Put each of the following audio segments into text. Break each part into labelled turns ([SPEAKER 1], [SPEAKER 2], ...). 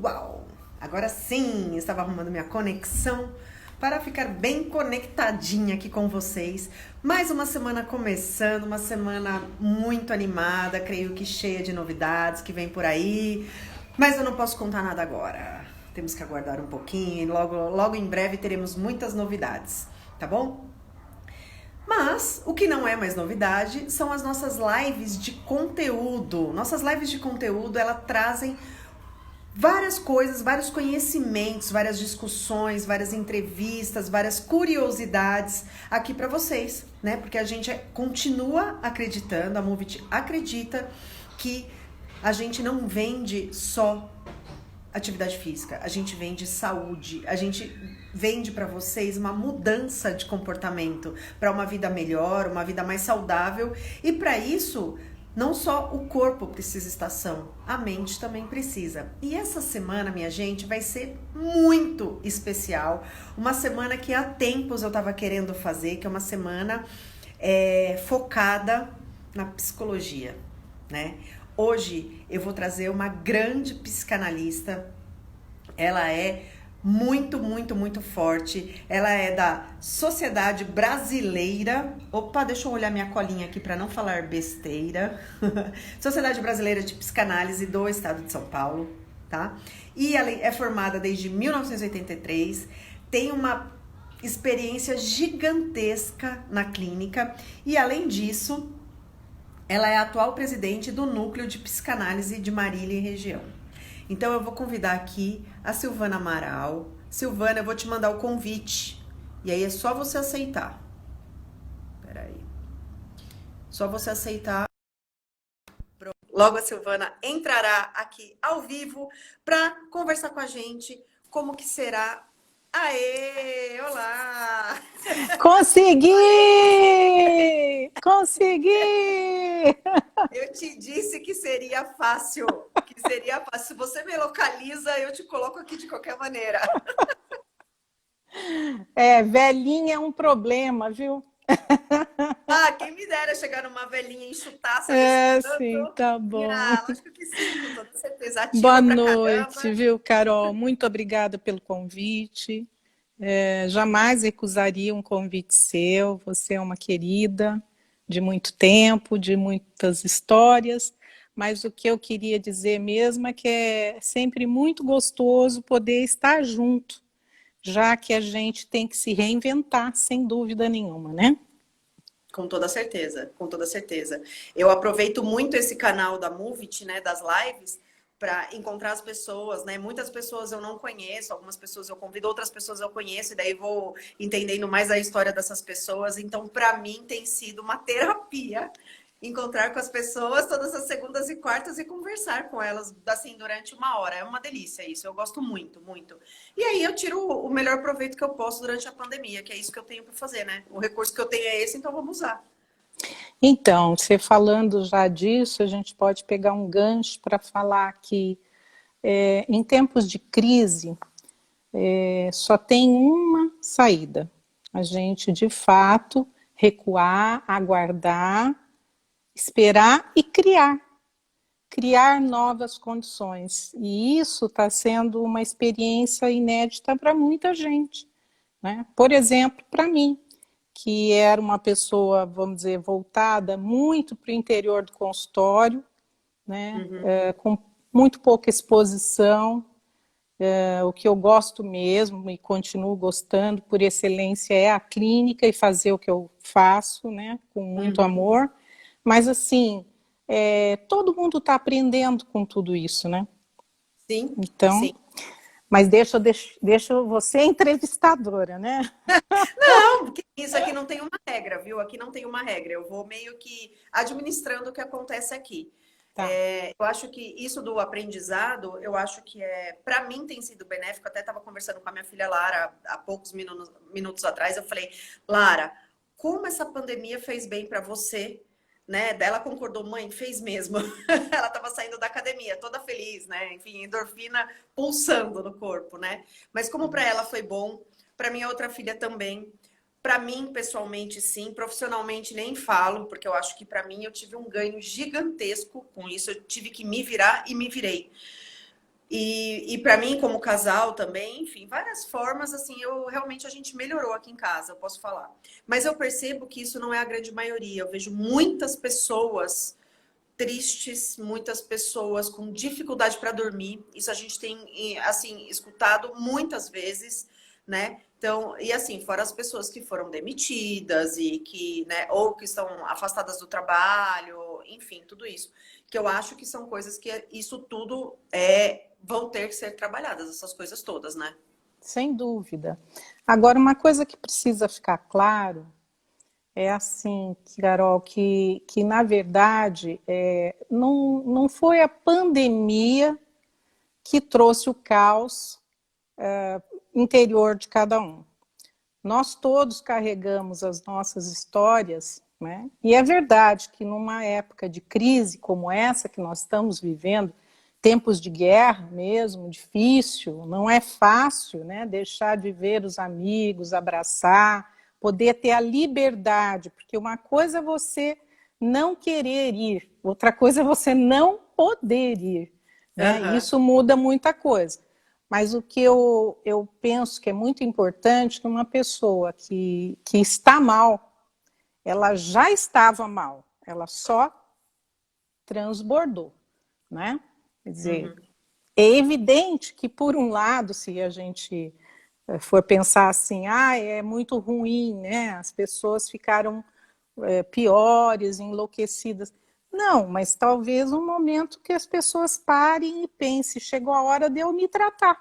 [SPEAKER 1] Uau! Agora sim, estava arrumando minha conexão para ficar bem conectadinha aqui com vocês. Mais uma semana começando, uma semana muito animada, creio que cheia de novidades que vem por aí, mas eu não posso contar nada agora. Temos que aguardar um pouquinho, logo em breve teremos muitas novidades, tá bom? Mas o que não é mais novidade são as nossas lives de conteúdo. Nossas lives de conteúdo, elas trazem várias coisas, vários conhecimentos, várias discussões, várias entrevistas, várias curiosidades aqui para vocês, né? Porque a gente continua acreditando, a Movit acredita que a gente não vende só atividade física, a gente vende saúde, a gente vende para vocês uma mudança de comportamento para uma vida melhor, uma vida mais saudável, e para isso não só o corpo precisa estar são, a mente também precisa. E essa semana, minha gente, vai ser muito especial, uma semana que há tempos eu estava querendo fazer, que é uma semana focada na psicologia, né? Hoje eu vou trazer uma grande psicanalista, ela é muito forte, ela é da Sociedade Brasileira, deixa eu olhar minha colinha aqui para não falar besteira, Sociedade Brasileira de Psicanálise do Estado de São Paulo, tá? E ela é formada desde 1983, tem uma experiência gigantesca na clínica e, além disso, ela é a atual presidente do Núcleo de Psicanálise de Marília e região. Então eu vou convidar aqui a Silvana Amaral. Silvana, eu vou te mandar o convite. E aí é só você aceitar. Peraí. Só você aceitar. Logo a Silvana entrará aqui ao vivo para conversar com a gente como que será. Aê! Olá!
[SPEAKER 2] Consegui! Consegui!
[SPEAKER 1] Eu te disse que seria fácil, que seria fácil. Se você me localiza, eu te coloco aqui de qualquer maneira.
[SPEAKER 2] Velhinha é um problema, viu?
[SPEAKER 1] Ah, quem me dera chegar numa velhinha enxutaça desse
[SPEAKER 2] Sim,
[SPEAKER 1] tanto.
[SPEAKER 2] tá bom.
[SPEAKER 1] Lógico que sim, com toda certeza.
[SPEAKER 2] Boa
[SPEAKER 1] Ativa pra
[SPEAKER 2] noite,
[SPEAKER 1] caramba.
[SPEAKER 2] viu, Carol? Muito obrigada pelo convite. Jamais recusaria um convite seu. Você é uma querida de muito tempo, de muitas histórias. Mas o que eu queria dizer mesmo é que é sempre muito gostoso poder estar junto, já que a gente tem que se reinventar, sem dúvida nenhuma, né?
[SPEAKER 1] Com toda certeza, com toda certeza. Eu aproveito muito esse canal da Movit, né, das lives, para encontrar as pessoas, né? Muitas pessoas eu não conheço, algumas pessoas eu convido, outras pessoas eu conheço, e daí vou entendendo mais a história dessas pessoas. Então, para mim, tem sido uma terapia encontrar com as pessoas todas as segundas e quartas e conversar com elas, assim, durante uma hora. É uma delícia isso, eu gosto muito. E aí eu tiro o melhor proveito que eu posso durante a pandemia, que é isso que eu tenho para fazer, né? O recurso que eu tenho é esse, então vamos usar.
[SPEAKER 2] Então, você falando já disso, a gente pode pegar um gancho para falar que em tempos de crise só tem uma saída. A gente, de fato, recuar, aguardar, esperar e criar novas condições. E isso está sendo uma experiência inédita para muita gente, né? Por exemplo, para mim, que era uma pessoa, vamos dizer, voltada muito para o interior do consultório, né? Com muito pouca exposição. O que eu gosto mesmo e continuo gostando por excelência é a clínica e fazer o que eu faço, né? Com muito amor. Mas assim, todo mundo está aprendendo com tudo isso, né?
[SPEAKER 1] Sim,
[SPEAKER 2] Então,
[SPEAKER 1] sim.
[SPEAKER 2] mas deixa você entrevistadora, né?
[SPEAKER 1] Não, porque isso aqui não tem uma regra, viu? Aqui não tem uma regra. Eu vou meio que administrando o que acontece aqui.
[SPEAKER 2] Tá.
[SPEAKER 1] Eu acho que isso do aprendizado, eu acho que para mim tem sido benéfico. Até estava conversando com a minha filha Lara há poucos minutos atrás. Eu falei, Lara, como essa pandemia fez bem para você? Né? Daí ela concordou, mãe, fez mesmo. Ela estava saindo da academia, toda feliz, né? Enfim, endorfina pulsando no corpo, né? Mas como para ela foi bom, para minha outra filha também. Para mim, pessoalmente, sim. Profissionalmente, nem falo, porque eu acho que para mim eu tive um ganho gigantesco com isso. Eu tive que me virar e me virei. E para mim, como casal também, enfim, várias formas, assim, eu realmente a gente melhorou aqui em casa, eu posso falar. Mas eu percebo que isso não é a grande maioria. Eu vejo muitas pessoas tristes, muitas pessoas com dificuldade para dormir. Isso a gente tem, assim, escutado muitas vezes, né? Então, e assim, fora as pessoas que foram demitidas e que, né, ou que estão afastadas do trabalho, enfim, tudo isso. Que eu acho que são coisas que isso tudo vão ter que ser trabalhadas, essas coisas todas, né?
[SPEAKER 2] Sem dúvida. Agora, uma coisa que precisa ficar claro é assim, Carol, que na verdade não foi a pandemia que trouxe o caos interior de cada um. Nós todos carregamos as nossas histórias, né? E é verdade que numa época de crise como essa que nós estamos vivendo, tempos de guerra mesmo, difícil, não é fácil, né? Deixar de ver os amigos, abraçar, poder ter a liberdade, porque uma coisa é você não querer ir, outra coisa é você não poder ir, né?
[SPEAKER 1] Aham.
[SPEAKER 2] Isso muda muita coisa. Mas o que eu penso que é muito importante, que uma pessoa que está mal, ela já estava mal, ela só transbordou, né? Quer dizer,
[SPEAKER 1] Uhum.
[SPEAKER 2] é evidente que, por um lado, se a gente for pensar assim, é muito ruim, né? As pessoas ficaram piores, enlouquecidas. Não, mas talvez um momento que as pessoas parem e pensem, chegou a hora de eu me tratar,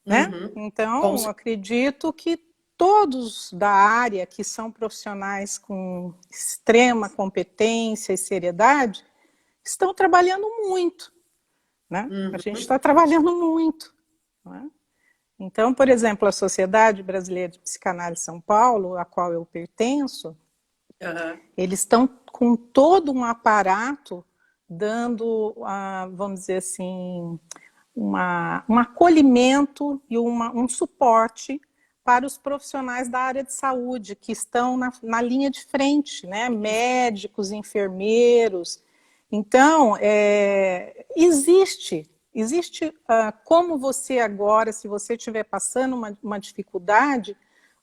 [SPEAKER 2] né?
[SPEAKER 1] Uhum. Com
[SPEAKER 2] Então, acredito que todos da área que são profissionais com extrema competência e seriedade estão trabalhando muito, né? A gente
[SPEAKER 1] Uhum.
[SPEAKER 2] está trabalhando muito, né? Então, por exemplo, a Sociedade Brasileira de Psicanálise São Paulo, a qual eu pertenço,
[SPEAKER 1] Aham.
[SPEAKER 2] eles estão com todo um aparato dando, vamos dizer assim, um acolhimento e um suporte para os profissionais da área de saúde que estão na linha de frente, né? Médicos, enfermeiros. Então, existe como você agora, se você estiver passando uma dificuldade,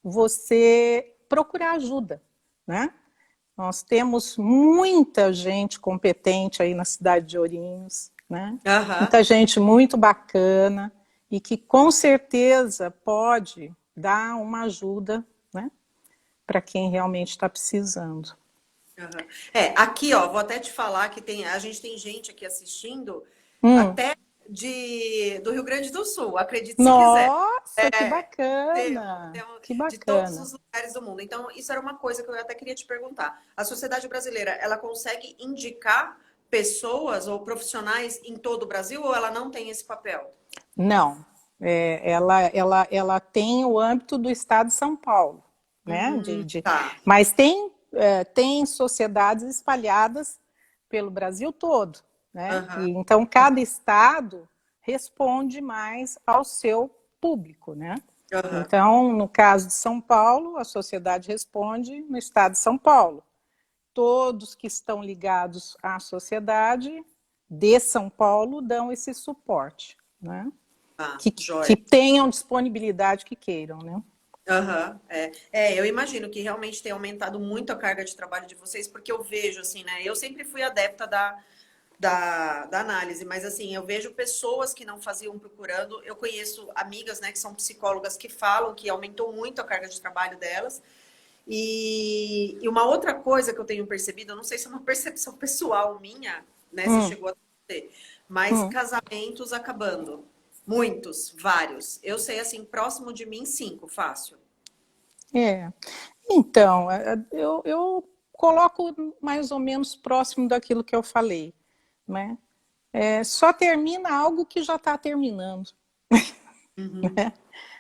[SPEAKER 2] você procurar ajuda, né? Nós temos muita gente competente aí na cidade de Ourinhos, né?
[SPEAKER 1] Aham.
[SPEAKER 2] Muita gente muito bacana e que com certeza pode dar uma ajuda, né, para quem realmente está precisando.
[SPEAKER 1] Aham. Aqui, ó, vou até te falar que a gente tem gente aqui assistindo
[SPEAKER 2] Hum.
[SPEAKER 1] até do Rio Grande do Sul, acredite se quiser.
[SPEAKER 2] Nossa, que
[SPEAKER 1] Temos,
[SPEAKER 2] bacana!
[SPEAKER 1] temos
[SPEAKER 2] Que
[SPEAKER 1] de todos
[SPEAKER 2] bacana!
[SPEAKER 1] os lugares do mundo. Então, isso era uma coisa que eu até queria te perguntar. A sociedade brasileira, ela consegue indicar pessoas ou profissionais em todo o Brasil ou ela não tem esse papel?
[SPEAKER 2] Não, ela tem o âmbito do Estado de São Paulo, né?
[SPEAKER 1] Tá.
[SPEAKER 2] Mas tem sociedades espalhadas pelo Brasil todo, né?
[SPEAKER 1] Aham.
[SPEAKER 2] E, então, cada estado responde mais ao seu público, né?
[SPEAKER 1] Aham.
[SPEAKER 2] Então, no caso de São Paulo, a sociedade responde no estado de São Paulo. Todos que estão ligados à sociedade de São Paulo dão esse suporte, né?
[SPEAKER 1] Tá,
[SPEAKER 2] Que
[SPEAKER 1] joia.
[SPEAKER 2] tenham disponibilidade que queiram, né?
[SPEAKER 1] Aham, eu imagino que realmente tem aumentado muito a carga de trabalho de vocês, porque eu vejo, assim, né? Eu sempre fui adepta da análise, mas assim, eu vejo pessoas que não faziam procurando. Eu conheço amigas, né, que são psicólogas que falam que aumentou muito a carga de trabalho delas. E uma outra coisa que eu tenho percebido, eu não sei se é uma percepção pessoal minha, né, se
[SPEAKER 2] Hum,
[SPEAKER 1] chegou a ter, mas
[SPEAKER 2] hum,
[SPEAKER 1] casamentos acabando. Muitos, vários. Eu sei, assim, próximo de mim, 5, fácil.
[SPEAKER 2] é. Então, eu coloco mais ou menos próximo daquilo que eu falei, né? Só termina algo que já está terminando.
[SPEAKER 1] Uhum.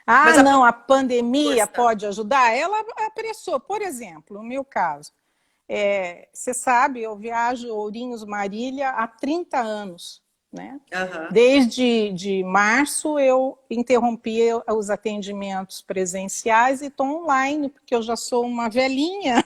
[SPEAKER 2] Ah,
[SPEAKER 1] Mas a
[SPEAKER 2] não, a pandemia
[SPEAKER 1] força.
[SPEAKER 2] pode ajudar? Ela apressou. Por exemplo, no meu caso, você sabe, eu viajo Ourinhos Marília há 30 anos, né?
[SPEAKER 1] Aham.
[SPEAKER 2] Desde de março eu interrompi os atendimentos presenciais e estou online, porque eu já sou uma velhinha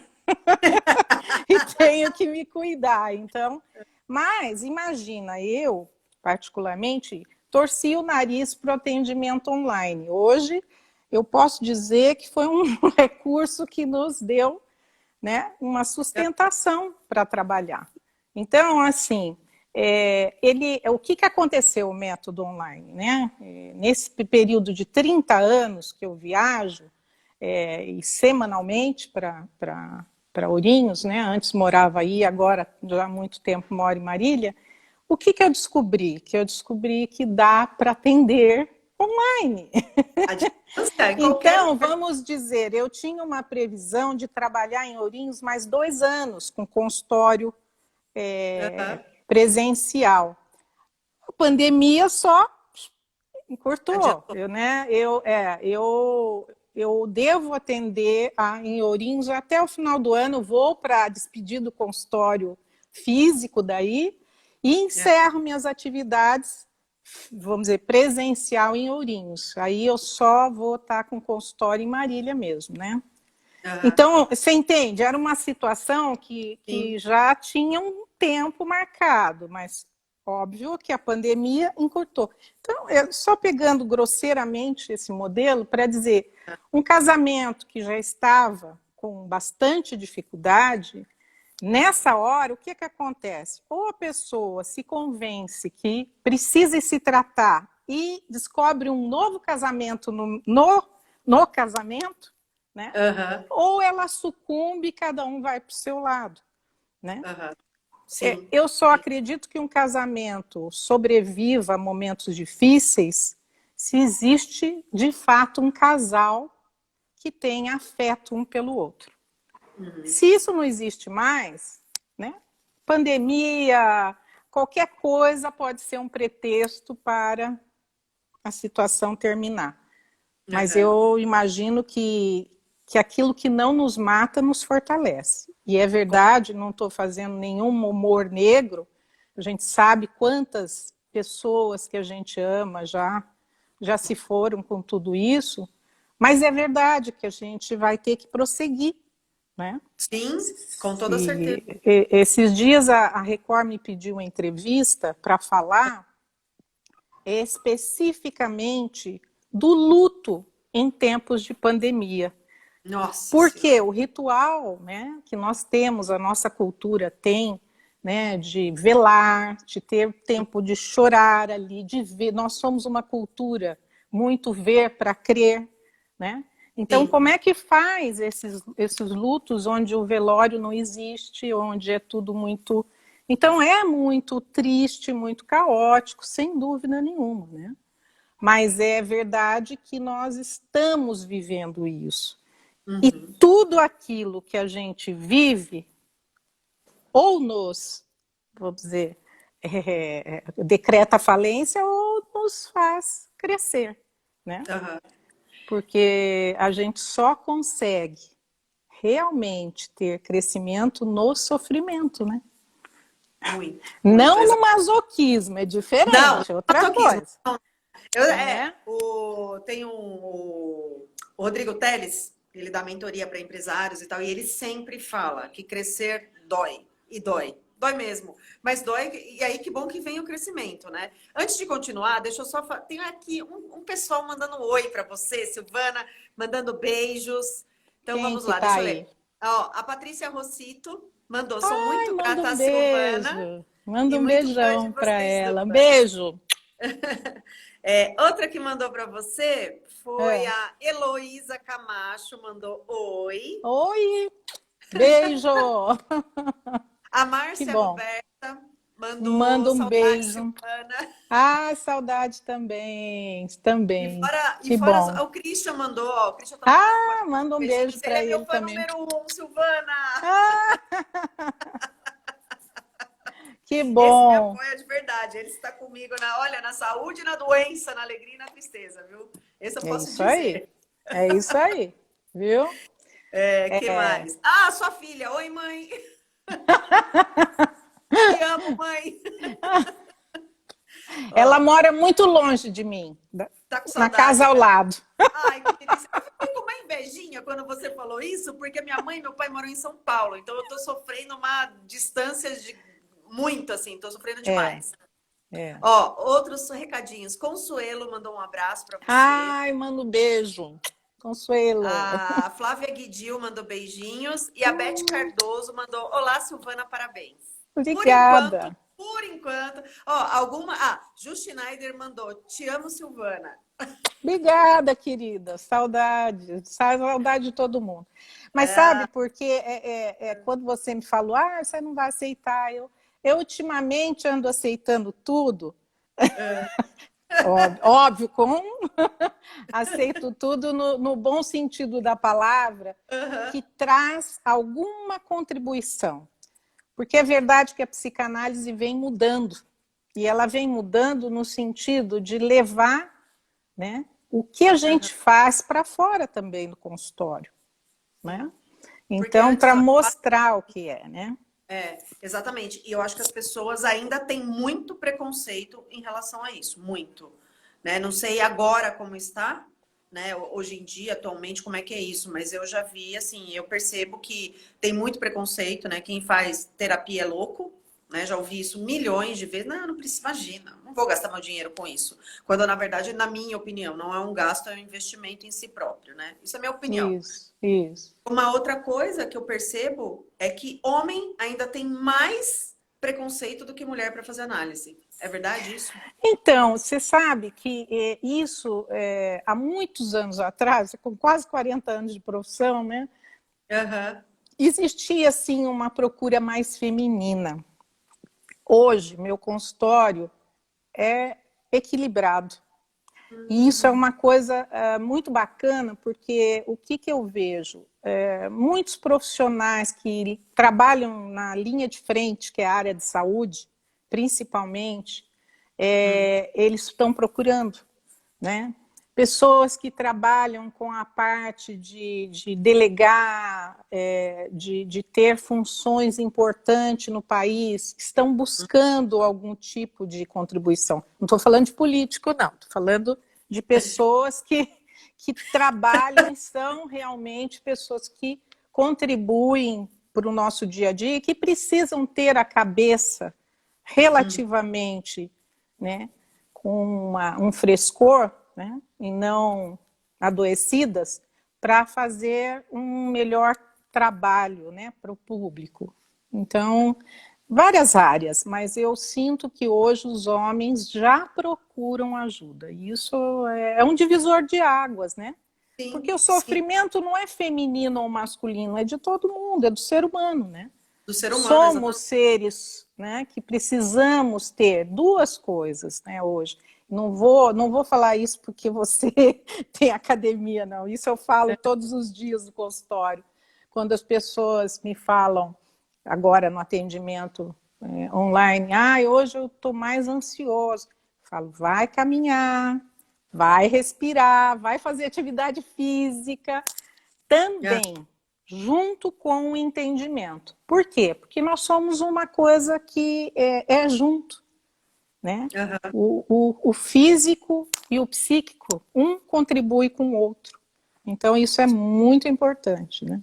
[SPEAKER 2] e tenho que me cuidar. Então, mas imagina, eu, particularmente, torcia o nariz para o atendimento online. Hoje, eu posso dizer que foi um recurso que nos deu, né, uma sustentação para trabalhar. Então, assim, o que aconteceu o método online? Né? Nesse período de 30 anos que eu viajo, e semanalmente para Ourinhos, né? Antes morava aí, agora já há muito tempo moro em Marília. O que eu descobri? Que eu descobri que dá para atender online. Então, vamos dizer, eu tinha uma previsão de trabalhar em Ourinhos mais 2 anos com consultório presencial. A pandemia só encurtou. Eu devo atender em Ourinhos até o final do ano, vou para despedir do consultório físico daí e encerro minhas atividades, vamos dizer, presencial em Ourinhos. Aí eu só vou estar com consultório em Marília mesmo, né? Então, você entende? Era uma situação que já tinha um tempo marcado, mas óbvio que a pandemia encurtou. Então, só pegando grosseiramente esse modelo para dizer, um casamento que já estava com bastante dificuldade, nessa hora, o que acontece? Ou a pessoa se convence que precisa se tratar e descobre um novo casamento no casamento, né? Ou ela sucumbe e cada um vai para o seu lado, né? Sim. Eu só acredito que um casamento sobreviva a momentos difíceis se existe, de fato, um casal que tem afeto um pelo outro. Se isso não existe mais, né, pandemia, qualquer coisa pode ser um pretexto para a situação terminar. Mas eu imagino que aquilo que não nos mata nos fortalece. E é verdade, não estou fazendo nenhum humor negro, a gente sabe quantas pessoas que a gente ama já se foram com tudo isso, mas é verdade que a gente vai ter que prosseguir, né?
[SPEAKER 1] Sim, com toda certeza.
[SPEAKER 2] Esses dias a Record me pediu uma entrevista para falar especificamente do luto em tempos de pandemia.
[SPEAKER 1] Nossa.
[SPEAKER 2] Porque o ritual, né, que nós temos, a nossa cultura tem, né, de velar, de ter tempo de chorar ali, de ver. Nós somos uma cultura muito ver para crer, né? Então, como é que faz esses lutos onde o velório não existe, onde é tudo muito... Então, é muito triste, muito caótico, sem dúvida nenhuma, né? Mas é verdade que nós estamos vivendo isso. E tudo aquilo que a gente vive, ou vamos dizer, decreta falência, ou nos faz crescer, né? Porque a gente só consegue realmente ter crescimento no sofrimento, né?
[SPEAKER 1] Muito.
[SPEAKER 2] Não no masoquismo, é diferente, é outra coisa.
[SPEAKER 1] Tem o Rodrigo Teles, ele dá mentoria para empresários e tal, e ele sempre fala que crescer dói, e dói mesmo, mas dói, e aí que bom que vem o crescimento, né? Antes de continuar, deixa eu só tem aqui um pessoal mandando oi para você, Silvana, mandando beijos, então vamos lá, deixa eu ler. Ó, a Patrícia Rossito mandou, sou muito grata a Silvana.
[SPEAKER 2] Manda um beijão para ela, um beijo.
[SPEAKER 1] Outra que mandou para você foi a Heloísa Camacho, mandou oi.
[SPEAKER 2] Oi, beijo.
[SPEAKER 1] A Márcia Roberta
[SPEAKER 2] manda um beijo.
[SPEAKER 1] Silvana.
[SPEAKER 2] Saudade também.
[SPEAKER 1] E fora o Christian mandou. O Christian
[SPEAKER 2] manda um beijo para ele
[SPEAKER 1] meu fã
[SPEAKER 2] também.
[SPEAKER 1] número 1, Silvana.
[SPEAKER 2] Que bom.
[SPEAKER 1] Esse me apoia de verdade. Ele está comigo na saúde, na doença, na alegria e na tristeza, viu? Esse eu posso dizer.
[SPEAKER 2] É isso aí, viu?
[SPEAKER 1] Que mais? Sua filha. Oi, mãe. Te amo, mãe.
[SPEAKER 2] Ela mora muito longe de mim.
[SPEAKER 1] Tá com saudade,
[SPEAKER 2] na casa ao lado.
[SPEAKER 1] Ai, que delícia. Eu fiquei com uma invejinha quando você falou isso, porque minha mãe e meu pai moram em São Paulo. Então eu tô sofrendo uma distância de muito, assim, tô sofrendo demais.
[SPEAKER 2] É.
[SPEAKER 1] Ó, outros recadinhos. Consuelo mandou um abraço para você.
[SPEAKER 2] Ai, manda um beijo. Consuelo.
[SPEAKER 1] A Flávia Guidil mandou beijinhos. E a Beth Cardoso mandou: Olá, Silvana, parabéns. Por enquanto,
[SPEAKER 2] Obrigada.
[SPEAKER 1] por enquanto. Ó, alguma. Ah, Ju Schneider mandou: Te amo, Silvana.
[SPEAKER 2] Obrigada, querida. Saudade. Saudade de todo mundo. Mas sabe,
[SPEAKER 1] Ah,
[SPEAKER 2] porque quando você me falou, você não vai aceitar. Eu ultimamente ando aceitando tudo.
[SPEAKER 1] ah,
[SPEAKER 2] Óbvio, aceito tudo no bom sentido da palavra,
[SPEAKER 1] aham,
[SPEAKER 2] que traz alguma contribuição. Porque é verdade que a psicanálise vem mudando. E ela vem mudando no sentido de levar, né, o que a
[SPEAKER 1] aham.
[SPEAKER 2] gente faz para fora também do consultório. Né?
[SPEAKER 1] Sim. Porque
[SPEAKER 2] Então,
[SPEAKER 1] antes
[SPEAKER 2] para
[SPEAKER 1] eu
[SPEAKER 2] mostrar o que é, né?
[SPEAKER 1] exatamente. E eu acho que as pessoas ainda têm muito preconceito em relação a isso, muito. Né? Não sei agora como está, né? Hoje em dia, atualmente, como é que é isso, mas eu já vi, assim, eu percebo que tem muito preconceito, né? Quem faz terapia é louco, né? Já ouvi isso milhões de vezes. Não, não precisa, imagina, não vou gastar meu dinheiro com isso. Quando, na verdade, na minha opinião, não é um gasto, é um investimento em si próprio, né? Isso é minha opinião.
[SPEAKER 2] Isso, isso.
[SPEAKER 1] Uma outra coisa que eu percebo é que homem ainda tem mais preconceito do que mulher para fazer análise. É verdade isso?
[SPEAKER 2] Então, você sabe que isso, há muitos anos atrás, com quase 40 anos de profissão, né,
[SPEAKER 1] Aham.
[SPEAKER 2] existia, assim, uma procura mais feminina. Hoje, meu consultório é equilibrado. E isso é
[SPEAKER 1] Uhum.
[SPEAKER 2] uma coisa muito bacana, porque o que eu vejo? Muitos profissionais que trabalham na linha de frente, que é a área de saúde, principalmente, eles estão procurando, né? Pessoas que trabalham com a parte de delegar, de ter funções importantes no país, estão buscando algum tipo de contribuição. Não estou falando de político, não, estou falando de pessoas que trabalham e são realmente pessoas que contribuem para o nosso dia a dia e que precisam ter a cabeça
[SPEAKER 1] Uhum.
[SPEAKER 2] relativamente, né, com um frescor, né, e não adoecidas, para fazer um melhor trabalho, né, para o público. Então, várias áreas, mas eu sinto que hoje os homens já procuram ajuda. E isso é um divisor de águas, né? Porque
[SPEAKER 1] Sim,
[SPEAKER 2] o
[SPEAKER 1] sim.
[SPEAKER 2] sofrimento não é feminino ou masculino, é de todo mundo, é do ser humano, né?
[SPEAKER 1] Do ser humano,
[SPEAKER 2] Somos
[SPEAKER 1] exatamente.
[SPEAKER 2] seres, né, que precisamos ter duas coisas, né, hoje. Não vou falar isso porque você tem academia, não. Isso eu falo todos os dias no consultório. Quando as pessoas me falam, agora no atendimento online, hoje eu estou mais ansioso. Eu falo, vai caminhar, vai respirar, vai fazer atividade física,
[SPEAKER 1] Ah,
[SPEAKER 2] também, junto com o entendimento. Por quê? Porque nós somos uma coisa que é junto, né?
[SPEAKER 1] aham.
[SPEAKER 2] O físico e o psíquico, um contribui com o outro. Então, isso é muito importante, né?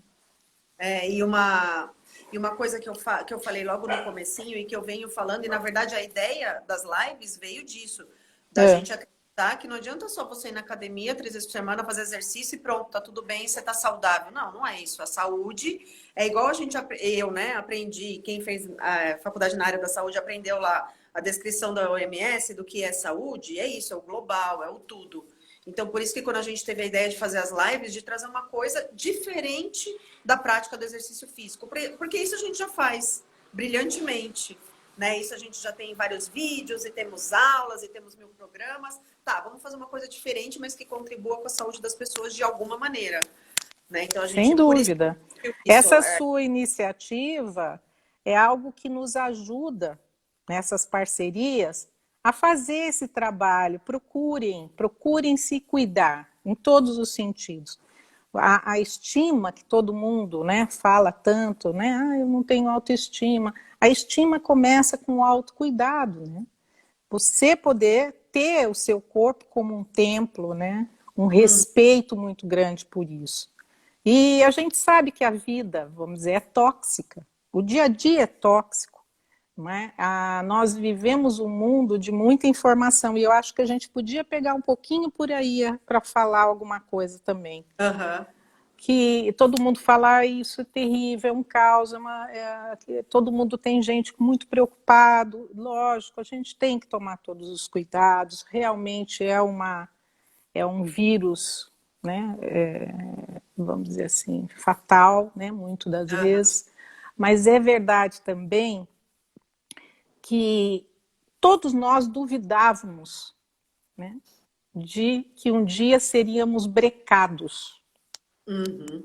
[SPEAKER 1] E uma coisa que eu falei logo no comecinho e que eu venho falando, e na verdade a ideia das lives veio disso, da
[SPEAKER 2] É,
[SPEAKER 1] gente acreditar que não adianta só você ir na academia 3 vezes por semana, fazer exercício e pronto, tá tudo bem, você tá saudável. Não, não é isso. A saúde é igual eu, né, aprendi, quem fez a faculdade na área da saúde aprendeu lá a descrição da OMS do que é saúde, é isso, é o global, é o tudo. Então, por isso que quando a gente teve a ideia de fazer as lives, de trazer uma coisa diferente da prática do exercício físico, porque isso a gente já faz brilhantemente, né? Isso a gente já tem vários vídeos e temos aulas e temos 1000 programas. Tá, vamos fazer uma coisa diferente, mas que contribua com a saúde das pessoas de alguma maneira, né? Então a
[SPEAKER 2] sem
[SPEAKER 1] gente, por isso,
[SPEAKER 2] dúvida.
[SPEAKER 1] isso
[SPEAKER 2] Essa sua iniciativa é algo que nos ajuda nessas parcerias a fazer esse trabalho. Procurem se cuidar em todos os sentidos. A estima que todo mundo, né, fala tanto, né? Eu não tenho autoestima. A estima começa com o autocuidado, né? Você poder ter o seu corpo como um templo, né? Um respeito muito grande por isso. E a gente sabe que a vida, vamos dizer, é tóxica. O dia a dia é tóxico. não é? Nós vivemos um mundo de muita informação e eu acho que a gente podia pegar um pouquinho por aí para falar alguma coisa também.
[SPEAKER 1] Aham.
[SPEAKER 2] Que todo mundo fala, isso é terrível, é um caos, todo mundo tem gente muito preocupado. Lógico, a gente tem que tomar todos os cuidados, realmente é um vírus, né, vamos dizer assim, fatal, né, muito das
[SPEAKER 1] Aham.
[SPEAKER 2] vezes, mas é verdade também que todos nós duvidávamos, né, de que um dia seríamos brecados.
[SPEAKER 1] Uhum.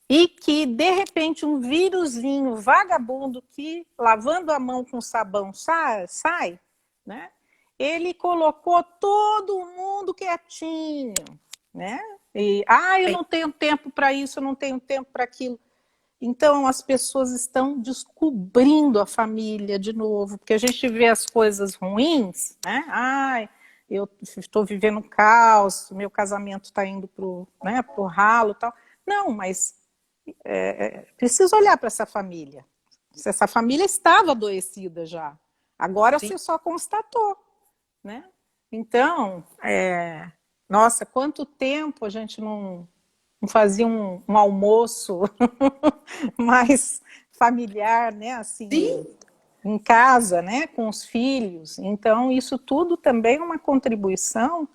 [SPEAKER 2] E que, de repente, um vírusinho vagabundo que, lavando a mão com sabão, sai, né? Ele colocou todo mundo quietinho, né? E, eu não tenho tempo para isso, eu não tenho tempo para aquilo. Então, as pessoas estão descobrindo a família de novo, porque a gente vê as coisas ruins, né? Eu estou vivendo um caos, meu casamento está indo pro ralo e tal. Não, mas precisa olhar para essa família. Essa família estava adoecida já. Agora
[SPEAKER 1] Sim.
[SPEAKER 2] você só constatou, né? Então, nossa, quanto tempo a gente não fazia um almoço mais familiar, né? Assim,
[SPEAKER 1] Sim.
[SPEAKER 2] em casa, né? Com os filhos. Então, isso tudo também é uma contribuição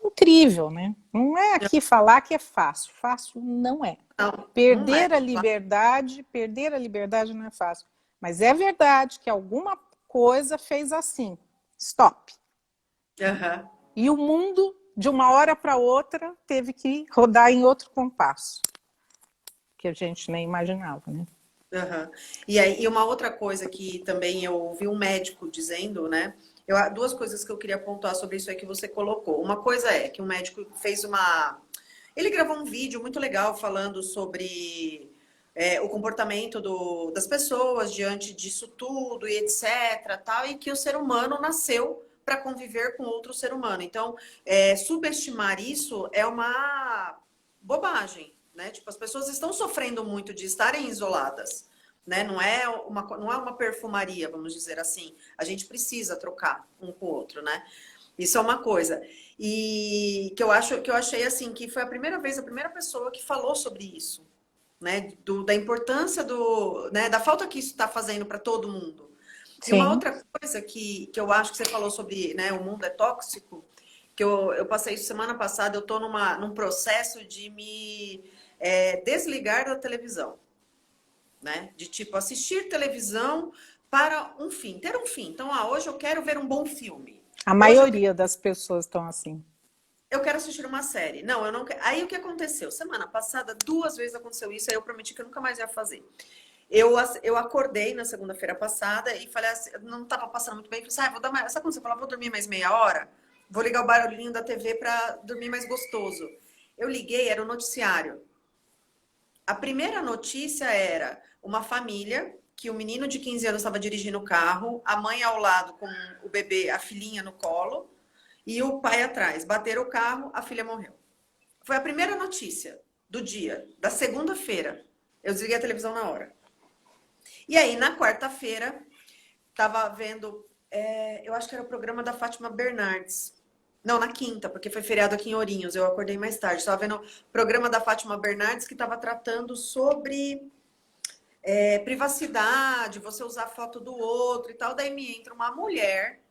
[SPEAKER 2] incrível, né? Não é aqui falar que é fácil. Fácil não é.
[SPEAKER 1] Não, não é.
[SPEAKER 2] Perder a liberdade não é fácil. Mas é verdade que alguma coisa fez assim, stop.
[SPEAKER 1] Aham.
[SPEAKER 2] E o mundo, de uma hora para outra, teve que rodar em outro compasso, que a gente nem imaginava, né?
[SPEAKER 1] Aham. E aí, e uma outra coisa que também eu ouvi um médico dizendo, né? Duas coisas que eu queria pontuar sobre isso aí que você colocou. Uma coisa é que um médico fez uma. Ele gravou um vídeo muito legal falando sobre o comportamento das pessoas diante disso tudo e etc. Tal, e que o ser humano nasceu para conviver com outro ser humano. Então, subestimar isso é uma bobagem, né? Tipo, as pessoas estão sofrendo muito de estarem isoladas, né? Não é uma perfumaria, vamos dizer assim. A gente precisa trocar um com o outro, né? Isso é uma coisa. E que eu achei assim, que foi a primeira vez, a primeira pessoa que falou sobre isso, né? Da importância né? Da falta que isso está fazendo para todo mundo. E uma
[SPEAKER 2] Sim.
[SPEAKER 1] outra coisa que eu acho que você falou sobre, né, o mundo é tóxico, que eu passei isso semana passada, eu estou num processo de me desligar da televisão, né? De tipo, assistir televisão para um fim, ter um fim. Então, hoje eu quero ver um bom filme.
[SPEAKER 2] A
[SPEAKER 1] Hoje
[SPEAKER 2] maioria das pessoas estão assim.
[SPEAKER 1] eu quero assistir uma série. Não, eu não quero. Aí o que aconteceu? Semana passada, 2 vezes aconteceu isso, aí eu prometi que eu nunca mais ia fazer. Eu acordei na segunda-feira passada e falei assim, não estava passando muito bem. Falei assim, vou dar mais. Sabe quando você fala, vou dormir mais meia hora? Vou ligar o barulhinho da TV para dormir mais gostoso. Eu liguei, era o noticiário. A primeira notícia era uma família que o menino de 15 anos estava dirigindo o carro, a mãe ao lado com o bebê, a filhinha no colo, e o pai atrás. Bateram o carro, a filha morreu. Foi a primeira notícia do dia, da segunda-feira. Eu desliguei a televisão na hora. E aí, na quarta-feira, tava vendo, eu acho que era o programa da Fátima Bernardes. Não, na quinta, porque foi feriado aqui em Ourinhos, eu acordei mais tarde. Estava vendo o programa da Fátima Bernardes que estava tratando sobre privacidade, você usar foto do outro e tal. Daí me entra uma mulher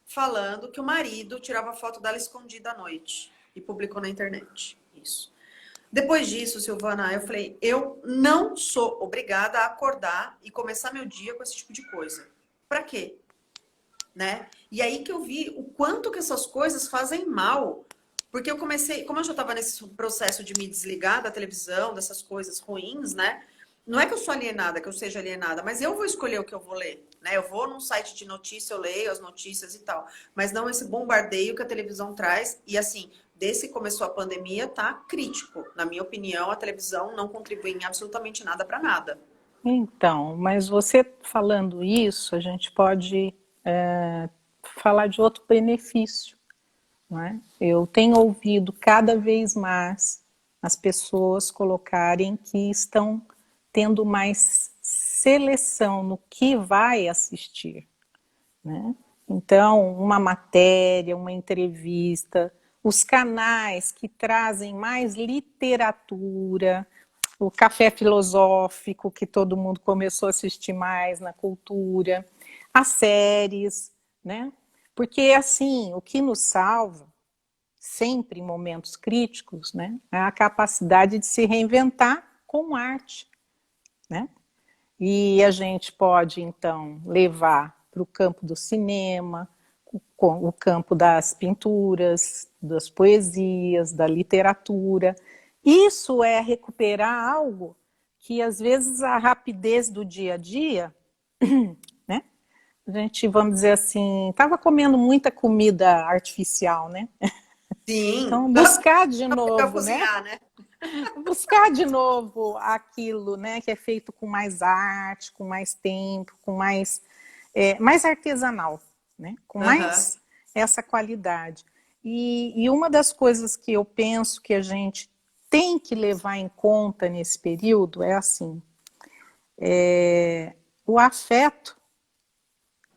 [SPEAKER 1] falando que o marido tirava foto dela escondida à noite e publicou na internet. Isso. Depois disso, Silvana, eu falei, eu não sou obrigada a acordar e começar meu dia com esse tipo de coisa. Pra quê? Né? E aí que eu vi o quanto que essas coisas fazem mal. Porque eu comecei, como eu já estava nesse processo de me desligar da televisão, dessas coisas ruins, né? Não é que eu sou alienada, que eu seja alienada, mas eu vou escolher o que eu vou ler, né? Eu vou num site de notícia, eu leio as notícias e tal. Mas não esse bombardeio que a televisão traz. E assim, desde que começou a pandemia, tá crítico. Na minha opinião, a televisão não contribui em absolutamente nada para nada.
[SPEAKER 2] Então, mas você falando isso, a gente pode falar de outro benefício, não é? Eu tenho ouvido cada vez mais as pessoas colocarem que estão tendo mais seleção no que vai assistir, né? Então, uma matéria, uma entrevista, os canais que trazem mais literatura, o café filosófico, que todo mundo começou a assistir mais na cultura, as séries, né? Porque, assim, o que nos salva, sempre em momentos críticos, né, é a capacidade de se reinventar com arte, né? E a gente pode, então, levar para o campo do cinema, o campo das pinturas, das poesias, da literatura. Isso é recuperar algo que, às vezes, a rapidez do dia a dia, né? A gente, vamos dizer assim, estava comendo muita comida artificial, né?
[SPEAKER 1] Sim.
[SPEAKER 2] Então, buscar de
[SPEAKER 1] Pra
[SPEAKER 2] novo, né?
[SPEAKER 1] cozinhar, né?
[SPEAKER 2] Buscar de novo aquilo, né, que é feito com mais arte, com mais tempo, com mais artesanal, né, com
[SPEAKER 1] Aham.
[SPEAKER 2] mais essa qualidade. E uma das coisas que eu penso que a gente tem que levar em conta nesse período é assim, o afeto,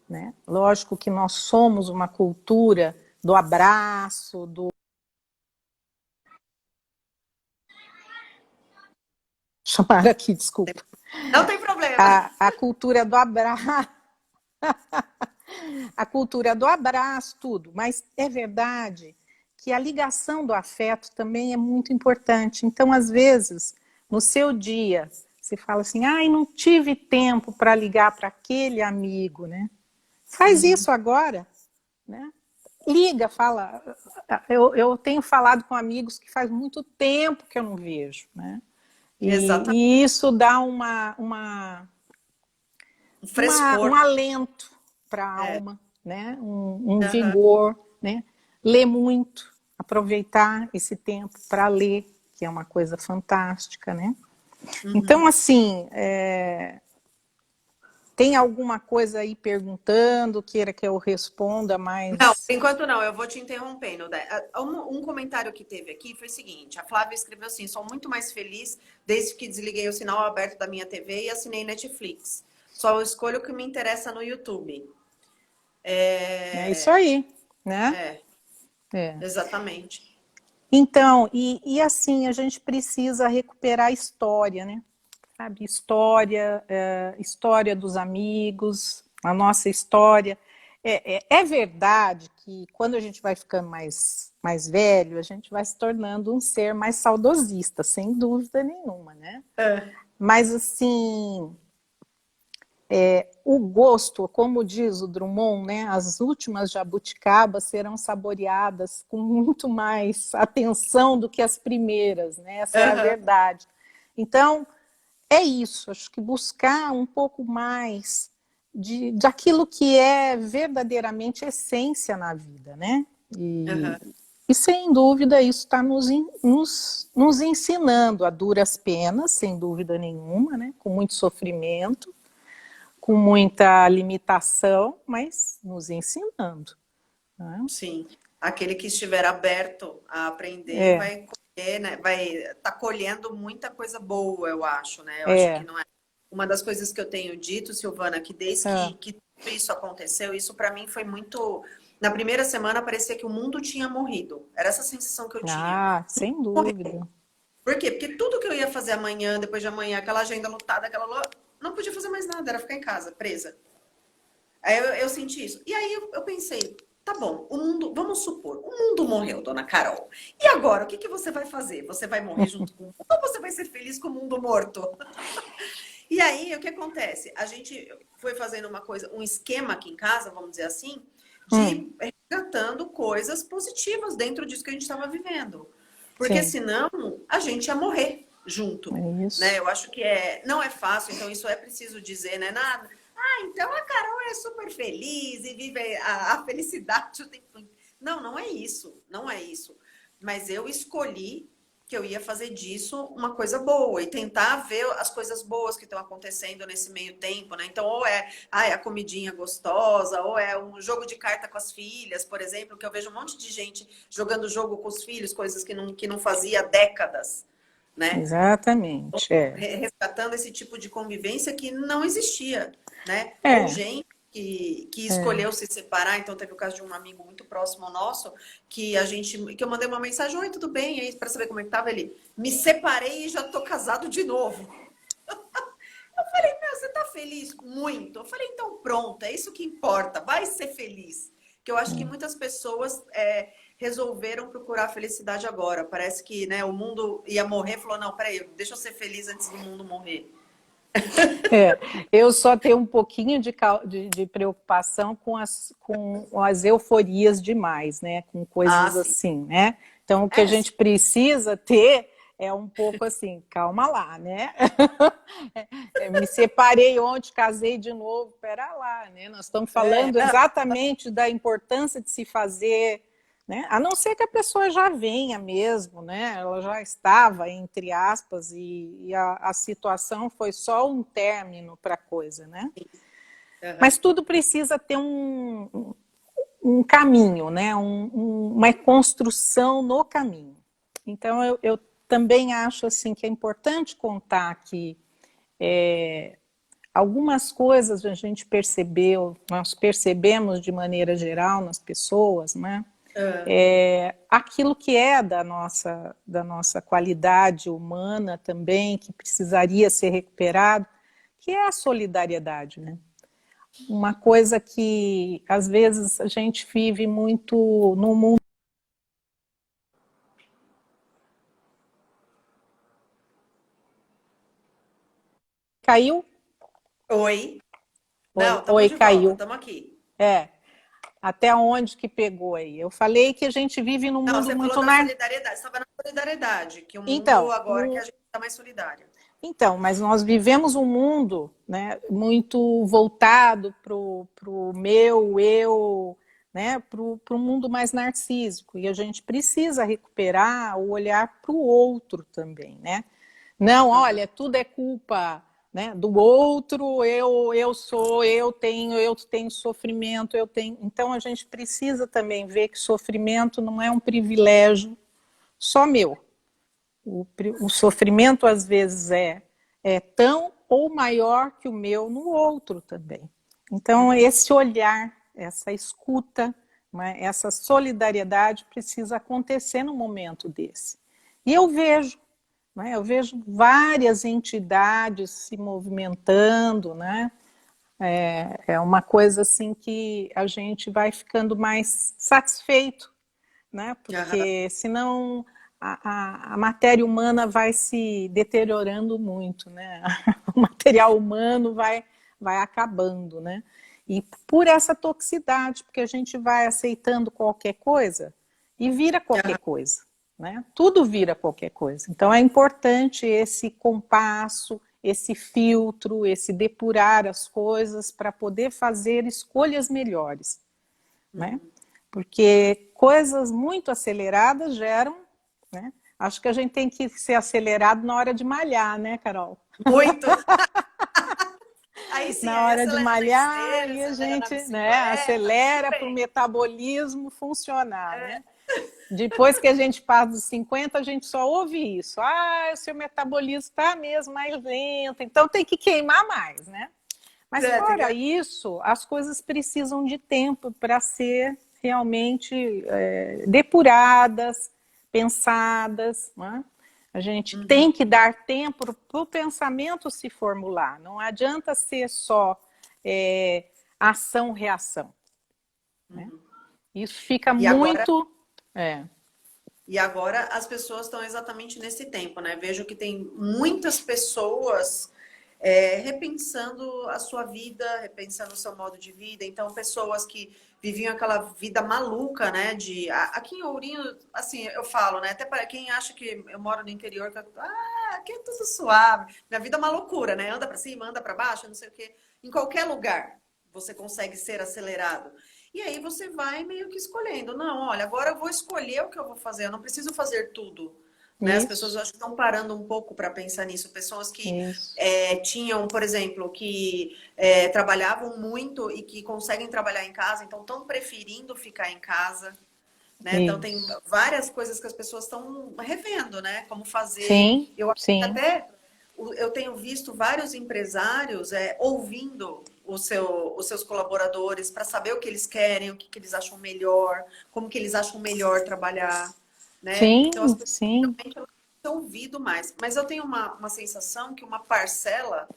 [SPEAKER 2] né? Lógico que nós somos uma cultura do abraço, do chamar aqui, desculpa,
[SPEAKER 1] Não tem problema.
[SPEAKER 2] a cultura do abraço, a cultura do abraço, tudo. Mas é verdade que a ligação do afeto também é muito importante. Então, às vezes, no seu dia, você fala assim, ai, não tive tempo para ligar para aquele amigo, né? Faz isso agora, né? Liga, fala. Eu tenho falado com amigos que faz muito tempo que eu não vejo, né?
[SPEAKER 1] Exatamente.
[SPEAKER 2] E isso dá
[SPEAKER 1] Um frescor.
[SPEAKER 2] um alento para a
[SPEAKER 1] É.
[SPEAKER 2] alma, né? Um
[SPEAKER 1] Aham.
[SPEAKER 2] vigor, né? Ler muito, aproveitar esse tempo para ler, que é uma coisa fantástica, né? Então,
[SPEAKER 1] Uhum.
[SPEAKER 2] assim, tem alguma coisa aí perguntando, queira que eu responda,
[SPEAKER 1] Não, por
[SPEAKER 2] mas...
[SPEAKER 1] enquanto não, eu vou te interrompendo. Um comentário que teve aqui foi o seguinte: a Flávia escreveu assim: sou muito mais feliz desde que desliguei o sinal aberto da minha TV e assinei Netflix. Só escolho o que me interessa no YouTube.
[SPEAKER 2] É isso
[SPEAKER 1] É,
[SPEAKER 2] aí, né?
[SPEAKER 1] é,
[SPEAKER 2] É.
[SPEAKER 1] exatamente.
[SPEAKER 2] Então, e assim, a gente precisa recuperar a história, né? Sabe, história, história dos amigos, a nossa história. É verdade que quando a gente vai ficando mais velho, a gente vai se tornando um ser mais saudosista, sem dúvida nenhuma, né?
[SPEAKER 1] É.
[SPEAKER 2] Mas, assim, o gosto, como diz o Drummond, né, as últimas jabuticabas serão saboreadas com muito mais atenção do que as primeiras, né? Essa é a
[SPEAKER 1] Aham.
[SPEAKER 2] verdade. Então, é isso, acho que buscar um pouco mais de aquilo que é verdadeiramente essência na vida, né?
[SPEAKER 1] Aham.
[SPEAKER 2] E sem dúvida isso está nos ensinando a duras penas, sem dúvida nenhuma, né? Com muito sofrimento, com muita limitação, mas nos ensinando, né?
[SPEAKER 1] Sim. Aquele que estiver aberto a aprender
[SPEAKER 2] É,
[SPEAKER 1] vai colher, né? Vai estar colhendo muita coisa boa, eu acho, né? Eu acho que
[SPEAKER 2] é,
[SPEAKER 1] não é. Uma das coisas que eu tenho dito, Silvana, que desde
[SPEAKER 2] é.
[SPEAKER 1] que tudo isso aconteceu, isso para mim foi muito. Na primeira semana parecia que o mundo tinha morrido. Era essa sensação que eu tinha.
[SPEAKER 2] Ah, sem dúvida.
[SPEAKER 1] Por quê? Porque tudo que eu ia fazer amanhã, depois de amanhã, aquela agenda lotada, não podia fazer mais nada, era ficar em casa, presa. Aí eu senti isso. E aí eu pensei, tá bom, o mundo, vamos supor, o mundo morreu, dona Carol. E agora, o que que você vai fazer? Você vai morrer junto com o mundo ou você vai ser feliz com o mundo morto? E aí, o que acontece? A gente foi fazendo uma coisa, um esquema aqui em casa, vamos dizer assim, de
[SPEAKER 2] Hum,
[SPEAKER 1] ir resgatando coisas positivas dentro disso que a gente estava vivendo. Porque
[SPEAKER 2] sim,
[SPEAKER 1] senão a gente ia morrer junto,
[SPEAKER 2] é
[SPEAKER 1] né?
[SPEAKER 2] isso.
[SPEAKER 1] Eu acho que não é fácil, então isso é preciso dizer, né? Nada. Ah, então a Carol é super feliz e vive a felicidade o tempo todo. Não, não é isso, não é isso. Mas eu escolhi que eu ia fazer disso uma coisa boa e tentar ver as coisas boas que estão acontecendo nesse meio tempo, né? Então, ou é a comidinha gostosa, ou é um jogo de carta com as filhas, por exemplo, que eu vejo um monte de gente jogando jogo com os filhos, coisas que não fazia há décadas, né?
[SPEAKER 2] Exatamente,
[SPEAKER 1] Resgatando esse tipo de convivência que não existia, né? Ou
[SPEAKER 2] é,
[SPEAKER 1] gente que
[SPEAKER 2] é.
[SPEAKER 1] escolheu se separar. Então teve o caso de um amigo muito próximo nosso que eu mandei uma mensagem: oi, tudo bem? Aí para saber como é que tava, ele: me separei e já tô casado de novo. Eu falei: meu, você tá feliz? Muito. Eu falei: então pronto, é isso que importa, vai ser feliz. Que eu acho que muitas pessoas resolveram procurar a felicidade agora. Parece que, né, o mundo ia morrer, falou: não, peraí, deixa eu ser feliz antes do mundo morrer.
[SPEAKER 2] É, eu só tenho um pouquinho de preocupação com as euforias demais, né? Com
[SPEAKER 1] Ah,
[SPEAKER 2] coisas
[SPEAKER 1] sim.
[SPEAKER 2] assim, né? Então, o que a
[SPEAKER 1] É, sim.
[SPEAKER 2] gente precisa ter é um pouco assim, calma lá, né? Me separei ontem, casei de novo, pera lá, né? Nós estamos falando
[SPEAKER 1] Não,
[SPEAKER 2] exatamente da importância de se fazer, né? A não ser que a pessoa já venha mesmo, né? Ela já estava, entre aspas, e a situação foi só um término para a coisa, né?
[SPEAKER 1] aham.
[SPEAKER 2] Mas tudo precisa ter um caminho, né? Uma construção no caminho. Então, eu também acho assim que é importante contar que algumas coisas a gente percebeu, nós percebemos de maneira geral nas pessoas, né?
[SPEAKER 1] Ah,
[SPEAKER 2] Aquilo que é da nossa qualidade humana também, que precisaria ser recuperado, que é a solidariedade, né? Uma coisa que às vezes a gente vive muito no mundo. Caiu?
[SPEAKER 1] oi.
[SPEAKER 2] Oi,
[SPEAKER 1] Não, estamos
[SPEAKER 2] oi,
[SPEAKER 1] de volta,
[SPEAKER 2] caiu.
[SPEAKER 1] estamos aqui.
[SPEAKER 2] É, até onde que pegou aí? Eu falei que a gente vive num
[SPEAKER 1] Não,
[SPEAKER 2] mundo
[SPEAKER 1] você falou
[SPEAKER 2] muito
[SPEAKER 1] da solidariedade, estava na solidariedade, que o mundo
[SPEAKER 2] Então,
[SPEAKER 1] agora que a gente está mais solidário.
[SPEAKER 2] mas nós vivemos um mundo, né, muito voltado para o meu, eu, né, para o mundo mais narcísico. E a gente precisa recuperar o olhar para o outro também, né? Não,
[SPEAKER 1] Aham,
[SPEAKER 2] olha, tudo é culpa, né, do outro, eu tenho sofrimento, eu tenho. Então a gente precisa também ver que sofrimento não é um privilégio só meu. O sofrimento, às vezes, é tão ou maior que o meu no outro também. Então,
[SPEAKER 1] uhum,
[SPEAKER 2] esse olhar, essa escuta, né, essa solidariedade precisa acontecer no momento desse. E eu vejo várias entidades se movimentando, né? É uma coisa assim que a gente vai ficando mais satisfeito, né?
[SPEAKER 1] aham,
[SPEAKER 2] Porque senão a matéria humana vai se deteriorando muito, né? O material humano vai acabando, né? E por essa toxicidade, porque a gente vai aceitando qualquer coisa e vira qualquer
[SPEAKER 1] aham.
[SPEAKER 2] coisa, né? Tudo vira qualquer coisa. Então é importante esse compasso, esse filtro, esse depurar as coisas para poder fazer escolhas melhores, né?
[SPEAKER 1] Uhum.
[SPEAKER 2] Porque coisas muito aceleradas geram, né? Acho que a gente tem que ser acelerado na hora de malhar, né, Carol?
[SPEAKER 1] Muito. Aí sim,
[SPEAKER 2] Na
[SPEAKER 1] aí
[SPEAKER 2] hora de
[SPEAKER 1] acelera na
[SPEAKER 2] malhar
[SPEAKER 1] esteira,
[SPEAKER 2] e a
[SPEAKER 1] acelera na
[SPEAKER 2] gente, né,
[SPEAKER 1] bicicleta, tudo
[SPEAKER 2] acelera para o
[SPEAKER 1] bem.
[SPEAKER 2] metabolismo funcionar, né? Depois que a gente passa dos 50, a gente só ouve isso. Ah, o seu metabolismo está mesmo mais lento, então tem que queimar mais, né? Mas
[SPEAKER 1] Tem que...
[SPEAKER 2] fora isso, as coisas precisam de tempo para ser realmente depuradas, pensadas, né? A gente
[SPEAKER 1] Uhum,
[SPEAKER 2] tem que dar tempo para o pensamento se formular. Não adianta ser só ação-reação, né?
[SPEAKER 1] uhum.
[SPEAKER 2] Isso fica
[SPEAKER 1] E agora,
[SPEAKER 2] muito. É,
[SPEAKER 1] e agora as pessoas estão exatamente nesse tempo, né? Vejo que tem muitas pessoas repensando a sua vida, repensando o seu modo de vida. Então, pessoas que viviam aquela vida maluca, né? Aqui em Ourinho, assim, eu falo, né? Até para quem acha que eu moro no interior, aqui é tudo suave. Minha vida é uma loucura, né? Anda para cima, anda para baixo, não sei o quê. Em qualquer lugar você consegue ser acelerado. E aí você vai meio que escolhendo. Não, olha, agora eu vou escolher o que eu vou fazer. Eu não preciso fazer tudo. Né? As pessoas
[SPEAKER 2] isso,
[SPEAKER 1] acho que estão parando um pouco para pensar nisso. Pessoas que
[SPEAKER 2] isso.
[SPEAKER 1] tinham, por exemplo, que trabalhavam muito e que conseguem trabalhar em casa, então estão preferindo ficar em casa. né? Então tem
[SPEAKER 2] Isso.
[SPEAKER 1] várias coisas que as pessoas estão revendo, né? Como fazer.
[SPEAKER 2] Sim,
[SPEAKER 1] Eu acho que
[SPEAKER 2] sim,
[SPEAKER 1] até eu tenho visto vários empresários ouvindo os seus colaboradores para saber o que eles querem, o que, que eles acham melhor, como que eles acham melhor trabalhar, né? Então as
[SPEAKER 2] sim,
[SPEAKER 1] pessoas
[SPEAKER 2] sim.
[SPEAKER 1] realmente elas têm ouvido mais. Mas eu tenho uma sensação que uma parcela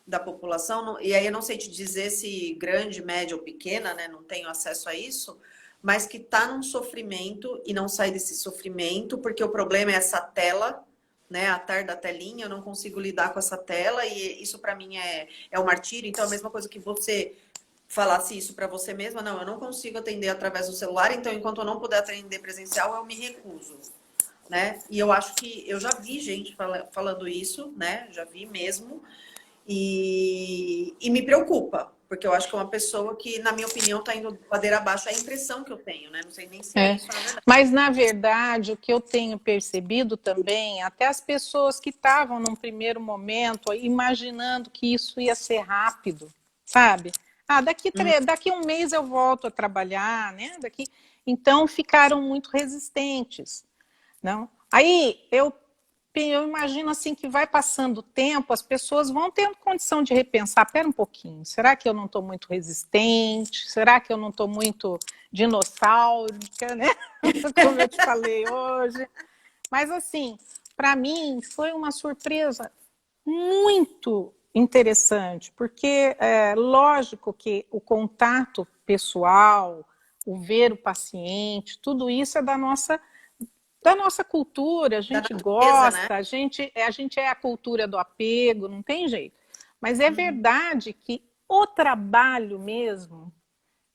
[SPEAKER 1] da população, e aí eu não sei te dizer se grande, média ou pequena, né? Não tenho acesso a isso, mas que está num sofrimento e não sai desse sofrimento, porque o problema é essa tela, né? A tarde da telinha, eu não consigo lidar com essa tela, e isso para mim é um martírio. Então, a mesma coisa que você falasse isso para você mesma, não, eu não consigo atender através do celular, então enquanto eu não puder atender presencial, eu me recuso. Né? E eu acho que eu já vi gente falando isso, né? Já vi mesmo. E me preocupa, porque eu acho que é uma pessoa que, na minha opinião, está indo ladeira abaixo. É a impressão que eu tenho, né? Não sei nem se é
[SPEAKER 2] É.
[SPEAKER 1] isso, na verdade.
[SPEAKER 2] Mas, na verdade, o que eu tenho percebido também, até as pessoas que estavam num primeiro momento imaginando que isso ia ser rápido, sabe? Ah, daqui um mês eu volto a trabalhar, né? Então ficaram muito resistentes, não? Aí eu imagino assim que vai passando o tempo, as pessoas vão tendo condição de repensar, pera um pouquinho, será que eu não estou muito resistente? Será que eu não estou muito dinossáurica, né? Como eu te falei hoje. Mas assim, para mim foi uma surpresa muito interessante, porque é lógico que o contato pessoal, o ver o paciente, tudo isso é da nossa cultura, a
[SPEAKER 1] Da
[SPEAKER 2] gente
[SPEAKER 1] natureza, né?
[SPEAKER 2] gosta, a gente é a cultura do apego, não tem jeito. Mas é
[SPEAKER 1] Uhum.
[SPEAKER 2] verdade que o trabalho mesmo,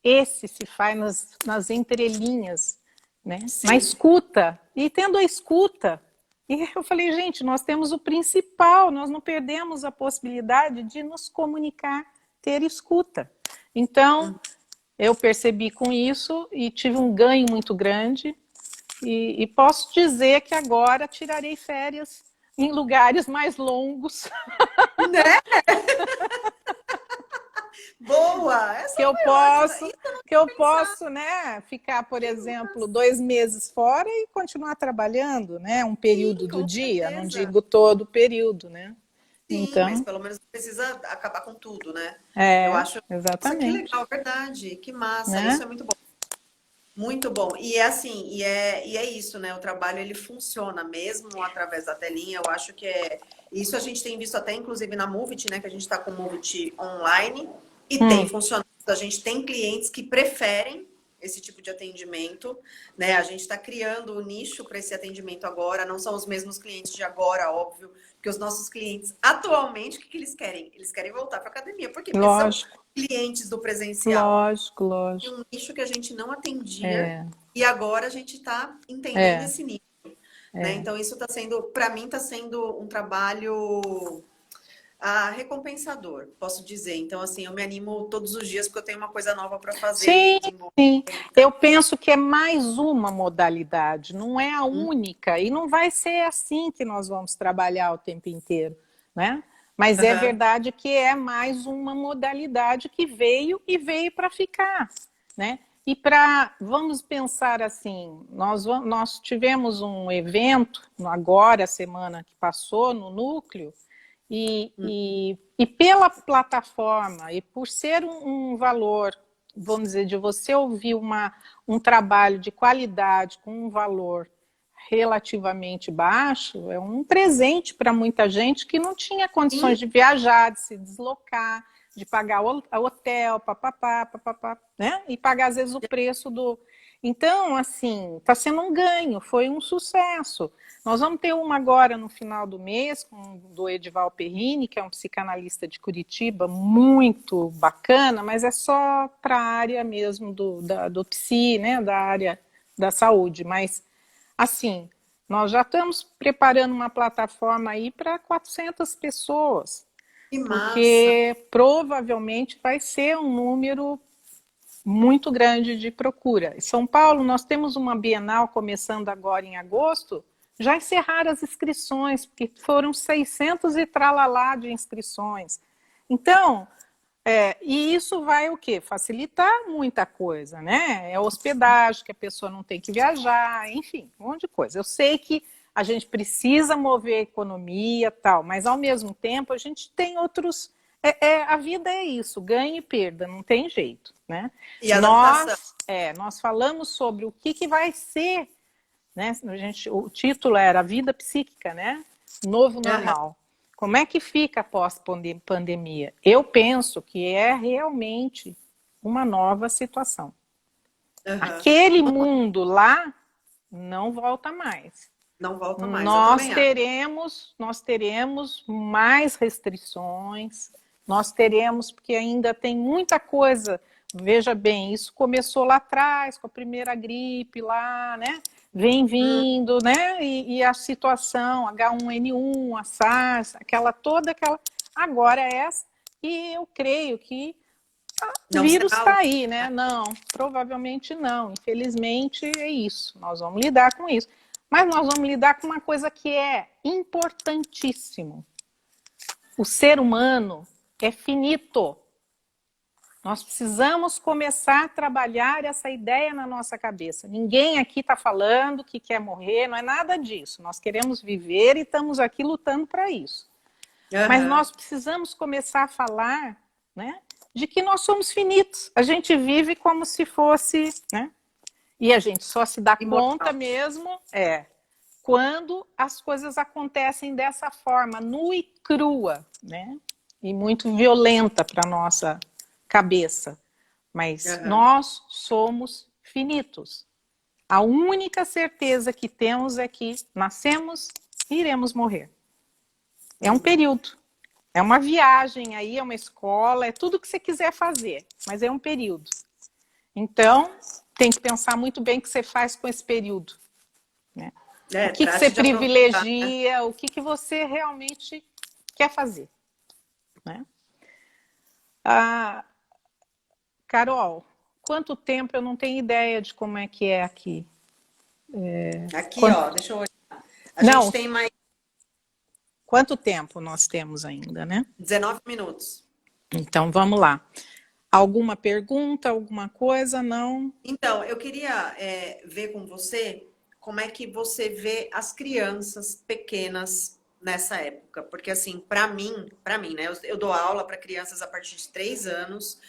[SPEAKER 2] esse se faz nas entrelinhas, né? Na
[SPEAKER 1] Sim.
[SPEAKER 2] escuta. E tendo a escuta, e eu falei, gente, nós temos o principal, nós não perdemos a possibilidade de nos comunicar, ter escuta. Então, eu percebi com isso e tive um ganho muito grande. E posso dizer que agora tirarei férias em lugares mais longos,
[SPEAKER 1] Né? Boa! Essa
[SPEAKER 2] que eu
[SPEAKER 1] foi ótima.
[SPEAKER 2] posso,
[SPEAKER 1] Isso eu não
[SPEAKER 2] que eu
[SPEAKER 1] pensava.
[SPEAKER 2] posso, né, ficar, por
[SPEAKER 1] Que
[SPEAKER 2] exemplo,
[SPEAKER 1] massa.
[SPEAKER 2] 2 meses fora e continuar trabalhando, né, um período
[SPEAKER 1] Sim,
[SPEAKER 2] do
[SPEAKER 1] com
[SPEAKER 2] dia, não
[SPEAKER 1] certeza.
[SPEAKER 2] digo todo o período, né?
[SPEAKER 1] Sim, mas
[SPEAKER 2] Então,
[SPEAKER 1] pelo menos não precisa acabar com tudo, né? Eu
[SPEAKER 2] é,
[SPEAKER 1] acho. Nossa, que
[SPEAKER 2] exatamente,
[SPEAKER 1] legal, verdade. Que massa. Isso
[SPEAKER 2] né?
[SPEAKER 1] é muito bom. Muito bom. E é assim, e é isso, né? O trabalho ele funciona mesmo através da telinha. Eu acho que é. Isso a gente tem visto até, inclusive, na Movit, né? Que a gente está com o Movit online e tem
[SPEAKER 2] Hum,
[SPEAKER 1] funcionado. A gente tem clientes que preferem esse tipo de atendimento, né? A gente está criando o nicho para esse atendimento agora. Não são os mesmos clientes de agora, óbvio, porque os nossos clientes atualmente, o que que eles querem? Eles querem voltar para academia. Por quê? Porque são
[SPEAKER 2] lógico,
[SPEAKER 1] clientes do presencial
[SPEAKER 2] lógico,
[SPEAKER 1] de
[SPEAKER 2] lógico.
[SPEAKER 1] um nicho que a gente não atendia
[SPEAKER 2] É,
[SPEAKER 1] e agora a gente está entendendo
[SPEAKER 2] é,
[SPEAKER 1] esse nicho, né?
[SPEAKER 2] é.
[SPEAKER 1] Então isso está sendo, para mim, está sendo um trabalho recompensador, posso dizer. Então assim, eu me animo todos os dias porque eu tenho uma coisa nova para fazer e
[SPEAKER 2] Sim,
[SPEAKER 1] desenvolver.
[SPEAKER 2] sim.
[SPEAKER 1] Então,
[SPEAKER 2] Eu penso que é mais uma modalidade, não é a
[SPEAKER 1] hum,
[SPEAKER 2] única, e não vai ser assim que nós vamos trabalhar o tempo inteiro, né? Mas é
[SPEAKER 1] aham,
[SPEAKER 2] verdade que é mais uma modalidade que veio e veio para ficar, né? E vamos pensar assim, nós tivemos um evento agora, semana que passou, no Núcleo, e pela plataforma, e por ser um valor, vamos dizer, de você ouvir um trabalho de qualidade com um valor relativamente baixo, é um presente para muita gente que não tinha condições
[SPEAKER 1] sim,
[SPEAKER 2] de viajar, de se deslocar, de pagar o hotel, papapá, papapá, né? E pagar às vezes o preço do. Então, assim, está sendo um ganho, foi um sucesso. Nós vamos ter uma agora no final do mês, do Edival Perrini, que é um psicanalista de Curitiba, muito bacana, mas é só para a área mesmo do psi, né, da área da saúde. Mas, assim, nós já estamos preparando uma plataforma aí para 400 pessoas,
[SPEAKER 1] que massa.
[SPEAKER 2] porque provavelmente vai ser um número muito grande de procura. Em São Paulo, nós temos uma Bienal começando agora em agosto, já encerraram as inscrições, porque foram 600 e tralalá de inscrições. Então, E isso vai o quê? Facilitar muita coisa, né? É hospedagem, que a pessoa não tem que viajar, enfim, um monte de coisa. Eu sei que a gente precisa mover a economia tal, mas ao mesmo tempo a gente tem outros. A vida é isso, ganho e perda, não tem jeito, né?
[SPEAKER 1] E adaptação.
[SPEAKER 2] Nós falamos sobre o que vai ser, né? O título era A Vida Psíquica, né? Novo
[SPEAKER 1] Aham,
[SPEAKER 2] normal. Como é que fica após pandemia? Eu penso que é realmente uma nova situação.
[SPEAKER 1] aham.
[SPEAKER 2] Aquele mundo lá não volta mais.
[SPEAKER 1] Não volta mais, eu
[SPEAKER 2] Nós
[SPEAKER 1] também acho.
[SPEAKER 2] teremos, nós teremos mais restrições, nós teremos, porque ainda tem muita coisa. Veja bem, isso começou lá atrás, com a primeira gripe lá, né? Vem
[SPEAKER 1] Hum,
[SPEAKER 2] vindo, né? E a situação, H1N1, a SARS, toda aquela. Agora é essa, e eu creio que o
[SPEAKER 1] não
[SPEAKER 2] vírus
[SPEAKER 1] será?
[SPEAKER 2] está aí, né? Não, provavelmente não. Infelizmente é isso. Nós vamos lidar com isso. Mas nós vamos lidar com uma coisa que é importantíssimo. O ser humano é finito. Nós precisamos começar a trabalhar essa ideia na nossa cabeça. Ninguém aqui está falando que quer morrer, não é nada disso. Nós queremos viver e estamos aqui lutando para isso. Mas
[SPEAKER 1] Aham.
[SPEAKER 2] nós precisamos começar a falar, né, de que nós somos finitos. A gente vive como se fosse, né? E a gente só se dá conta
[SPEAKER 1] Imortal.
[SPEAKER 2] mesmo quando as coisas acontecem dessa forma, nua e crua, né? E muito violenta para nossa cabeça. Mas
[SPEAKER 1] Aham.
[SPEAKER 2] nós somos finitos. A única certeza que temos é que nascemos e iremos morrer. É um
[SPEAKER 1] Uhum.
[SPEAKER 2] período. É uma viagem aí, é uma escola, é tudo que você quiser fazer, mas é um período. Então, tem que pensar muito bem o que você faz com esse período, né? O que você
[SPEAKER 1] Trate de aproveitar, né?
[SPEAKER 2] privilegia, o que você realmente quer fazer, né? Ah, Carol, quanto tempo eu não tenho ideia de como é que é aqui.
[SPEAKER 1] Aqui,
[SPEAKER 2] Quanto,
[SPEAKER 1] ó, deixa eu olhar. A gente
[SPEAKER 2] não,
[SPEAKER 1] tem mais
[SPEAKER 2] quanto tempo nós temos ainda, né?
[SPEAKER 1] 19 minutos.
[SPEAKER 2] Então, vamos lá. Alguma pergunta, alguma coisa? Não?
[SPEAKER 1] Então, eu queria ver com você como é que você vê as crianças pequenas nessa época. Porque, assim, para mim, né? Eu dou aula para crianças a partir de 3 anos.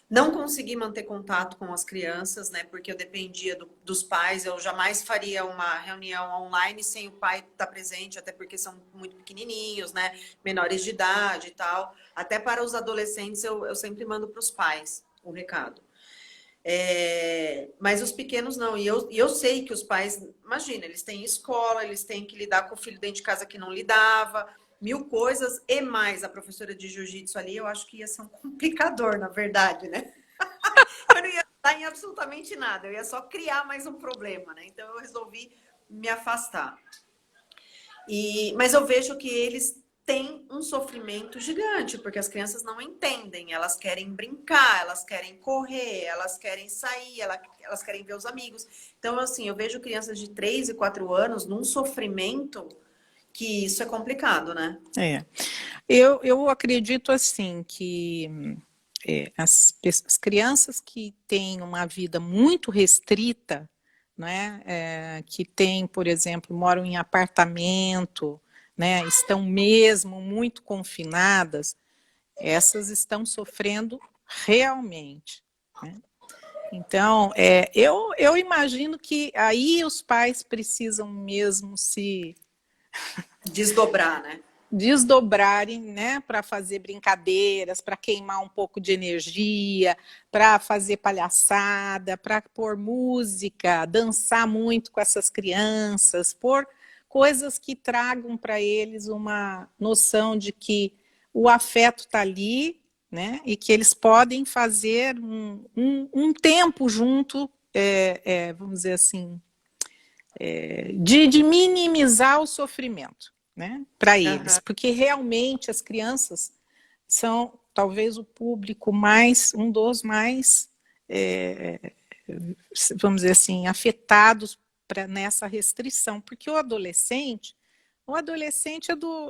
[SPEAKER 1] Não consegui manter contato com as crianças, né? Porque eu dependia dos pais. Eu jamais faria uma reunião online sem o pai estar presente, até porque são muito pequenininhos, né? Menores de idade e tal. Até para os adolescentes, eu sempre mando para os pais o recado. Mas os pequenos não. E eu sei que os pais, imagina, eles têm escola, eles têm que lidar com o filho dentro de casa que não lidava, mil coisas, e mais a professora de jiu-jitsu ali, eu acho que ia ser um complicador, na verdade, né? Eu não ia estar em absolutamente nada, eu ia só criar mais um problema, né? Então eu resolvi me afastar. Mas eu vejo que eles têm um sofrimento gigante, porque as crianças não entendem, elas querem brincar, elas querem correr, elas querem sair, elas querem ver os amigos. Então, assim, eu vejo crianças de 3 e 4 anos num sofrimento que isso é complicado, né?
[SPEAKER 2] É. Eu acredito assim que as crianças que têm uma vida muito restrita, né, que têm, por exemplo, moram em apartamento, né, estão mesmo muito confinadas, essas estão sofrendo realmente, né? Então, eu imagino que aí os pais precisam mesmo se
[SPEAKER 1] Desdobrar, né?
[SPEAKER 2] desdobrarem, né, para fazer brincadeiras, para queimar um pouco de energia, para fazer palhaçada, para pôr música, dançar muito com essas crianças, pôr coisas que tragam para eles uma noção de que o afeto está ali, né, e que eles podem fazer um tempo junto, vamos dizer assim, de minimizar o sofrimento, né, para eles,
[SPEAKER 1] Aham.
[SPEAKER 2] porque realmente as crianças são talvez o público mais, um dos mais, vamos dizer assim, afetados nessa restrição, porque o adolescente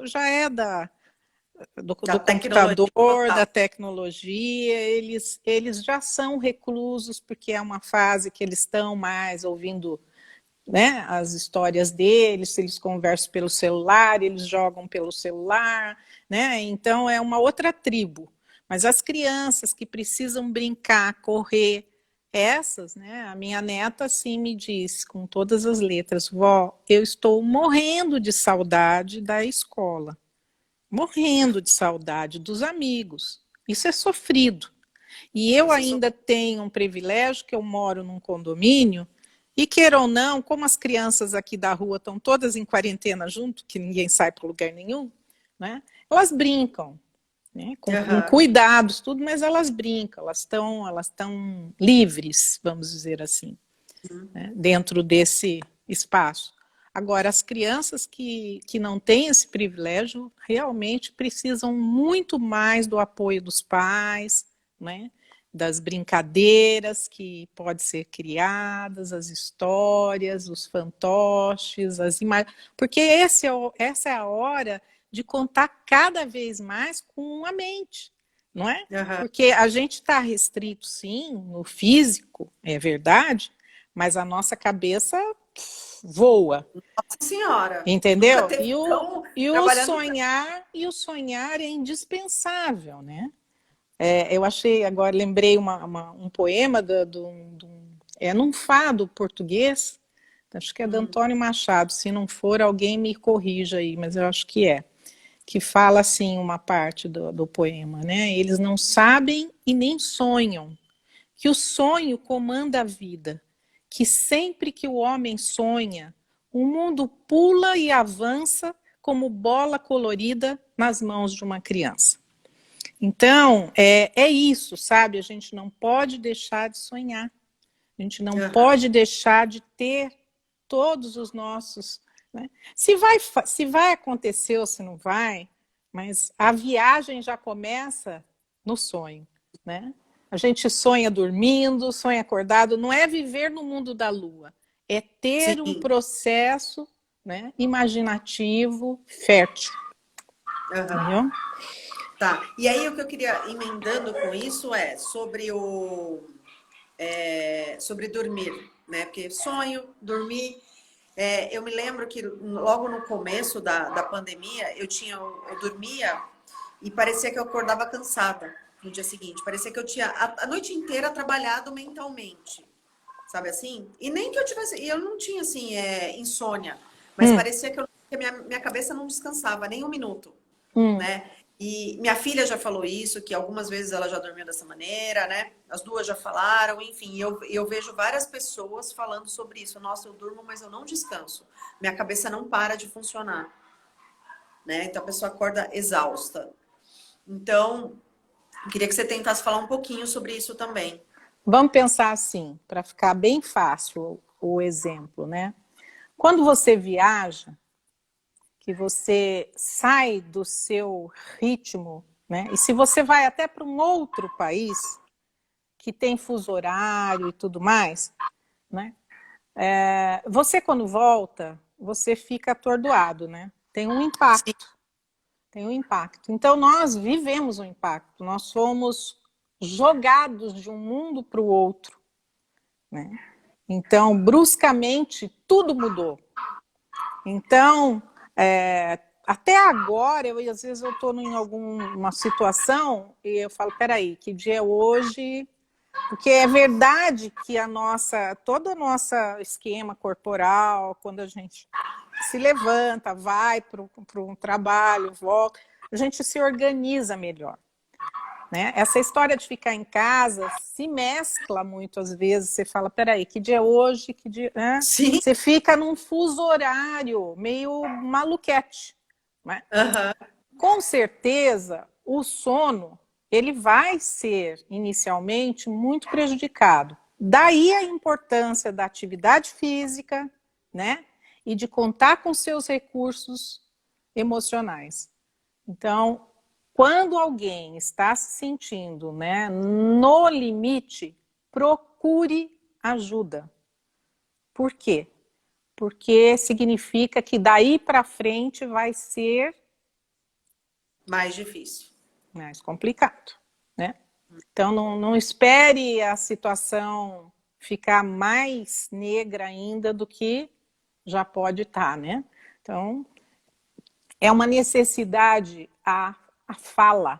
[SPEAKER 2] já é
[SPEAKER 1] Da
[SPEAKER 2] do
[SPEAKER 1] tecnologia
[SPEAKER 2] computador,
[SPEAKER 1] total.
[SPEAKER 2] da tecnologia, eles já são reclusos, porque é uma fase que eles estão mais ouvindo, né, as histórias deles, eles conversam pelo celular, eles jogam pelo celular, né? Então é uma outra tribo. Mas as crianças que precisam brincar, correr, essas, né? A minha neta assim me diz com todas as letras: vó, eu estou morrendo de saudade da escola, morrendo de saudade dos amigos. Isso é sofrido. E eu
[SPEAKER 1] Isso é
[SPEAKER 2] ainda tenho um privilégio, que eu moro num condomínio, e queira ou não, como as crianças aqui da rua estão todas em quarentena junto, que ninguém sai para lugar nenhum, né? Elas brincam, né? Com
[SPEAKER 1] Aham.
[SPEAKER 2] cuidados, tudo, mas elas brincam, elas estão livres, vamos dizer assim, né? Dentro desse espaço. Agora, as crianças que não têm esse privilégio realmente precisam muito mais do apoio dos pais, né? Das brincadeiras que podem ser criadas, as histórias, os fantoches, porque essa é a hora de contar cada vez mais com a mente, não é?
[SPEAKER 1] Aham.
[SPEAKER 2] Porque a gente está restrito, sim, no físico, é verdade, mas a nossa cabeça voa,
[SPEAKER 1] Nossa Senhora, nunca
[SPEAKER 2] entendeu?
[SPEAKER 1] teve tão
[SPEAKER 2] E
[SPEAKER 1] trabalhando.
[SPEAKER 2] o sonhar é indispensável, né? Eu achei, agora lembrei um poema é num fado português, acho que é de
[SPEAKER 1] Hum,
[SPEAKER 2] Antônio Machado, se não for, alguém me corrija aí, mas eu acho que fala assim uma parte do poema, né? Eles não sabem e nem sonham, que o sonho comanda a vida, que sempre que o homem sonha, o mundo pula e avança como bola colorida nas mãos de uma criança. Então, é isso, sabe? A gente não pode deixar de sonhar, a gente não
[SPEAKER 1] aham.
[SPEAKER 2] pode deixar de ter todos os nossos. Né? Se vai acontecer ou se não vai, mas a viagem já começa no sonho. Né? A gente sonha dormindo, sonha acordado, não é viver no mundo da lua, é ter um
[SPEAKER 1] Sim,
[SPEAKER 2] processo, né, imaginativo fértil.
[SPEAKER 1] aham.
[SPEAKER 2] Entendeu?
[SPEAKER 1] Tá. E aí o que eu queria emendando com isso é sobre dormir, né? Porque sonho, dormir. Eu me lembro que logo no começo da pandemia eu dormia e parecia que eu acordava cansada no dia seguinte. Parecia que eu tinha a noite inteira trabalhado mentalmente, sabe assim? E nem que eu tivesse, e eu não tinha assim insônia, mas
[SPEAKER 2] Hum,
[SPEAKER 1] parecia que, que a minha cabeça não descansava nem um minuto,
[SPEAKER 2] hum.
[SPEAKER 1] né? E minha filha já falou isso, que algumas vezes ela já dormiu dessa maneira, né? As duas já falaram, enfim, eu vejo várias pessoas falando sobre isso. Nossa, eu durmo, mas eu não descanso. Minha cabeça não para de funcionar, né? Então a pessoa acorda exausta. Então, eu queria que você tentasse falar um pouquinho sobre isso também.
[SPEAKER 2] Vamos pensar assim, para ficar bem fácil o exemplo, né? Quando você viaja, que você sai do seu ritmo, né? E se você vai até para um outro país que tem fuso horário e tudo mais, né? Você quando volta, você fica atordoado, né? Tem um
[SPEAKER 1] Sim,
[SPEAKER 2] impacto, tem um impacto. Então nós vivemos um impacto, nós fomos jogados de um mundo para o outro, né? Então, bruscamente, tudo mudou. Então, até agora, às vezes eu estou em alguma situação e eu falo, peraí, que dia é hoje? Porque é verdade que todo o nosso esquema corporal, quando a gente se levanta, vai para um trabalho, volta, a gente se organiza melhor. Né? Essa história de ficar em casa se mescla muito às vezes. Você fala, peraí, que dia é hoje? Que dia. Né?
[SPEAKER 1] sim.
[SPEAKER 2] Você fica num fuso horário meio maluquete. Né?
[SPEAKER 1] Aham.
[SPEAKER 2] Com certeza, o sono ele vai ser inicialmente muito prejudicado. Daí a importância da atividade física, né? E de contar com seus recursos emocionais. Então, quando alguém está se sentindo, né, no limite, procure ajuda. Por quê? Porque significa que daí para frente vai ser
[SPEAKER 1] Mais difícil.
[SPEAKER 2] Mais complicado, né? Então, não espere a situação ficar mais negra ainda do que já pode estar, né? Então, é uma necessidade a fala,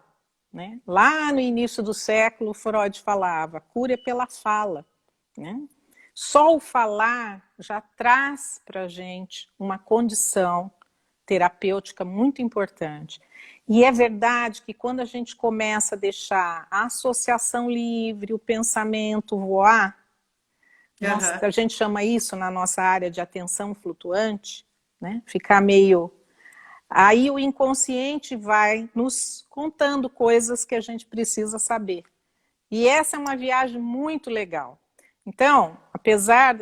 [SPEAKER 2] né? Lá no início do século, Freud falava, cura é pela fala, né? Só o falar já traz para a gente uma condição terapêutica muito importante. E é verdade que quando a gente começa a deixar a associação livre, o pensamento voar, a gente chama isso na nossa área de atenção flutuante, né? Ficar meio... Aí o inconsciente vai nos contando coisas que a gente precisa saber. E essa é uma viagem muito legal. Então, apesar,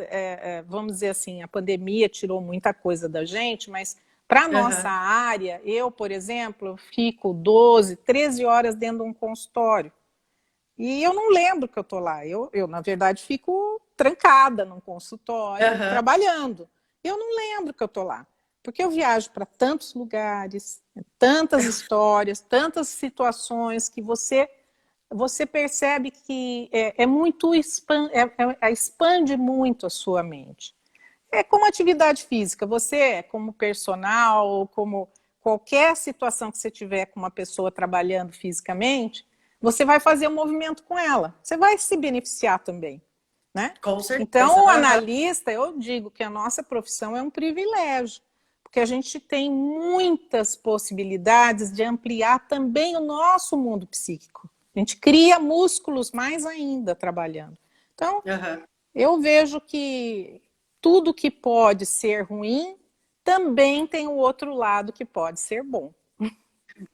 [SPEAKER 2] vamos dizer assim, a pandemia tirou muita coisa da gente, mas para a nossa área, eu, por exemplo, fico 12, 13 horas dentro de um consultório. E eu não lembro que eu estou lá. Eu, na verdade, fico trancada num consultório, trabalhando. Eu não lembro que eu estou lá. Porque eu viajo para tantos lugares, tantas histórias, tantas situações que você percebe que expande muito a sua mente. É como atividade física, você, como personal, como qualquer situação que você tiver com uma pessoa trabalhando fisicamente, você vai fazer um movimento com ela, você vai se beneficiar também, né?
[SPEAKER 1] Com certeza.
[SPEAKER 2] Então, o analista, eu digo que a nossa profissão é um privilégio, porque a gente tem muitas possibilidades de ampliar também o nosso mundo psíquico. A gente cria músculos mais ainda trabalhando. Então, eu vejo que tudo que pode ser ruim também tem o outro lado que pode ser bom.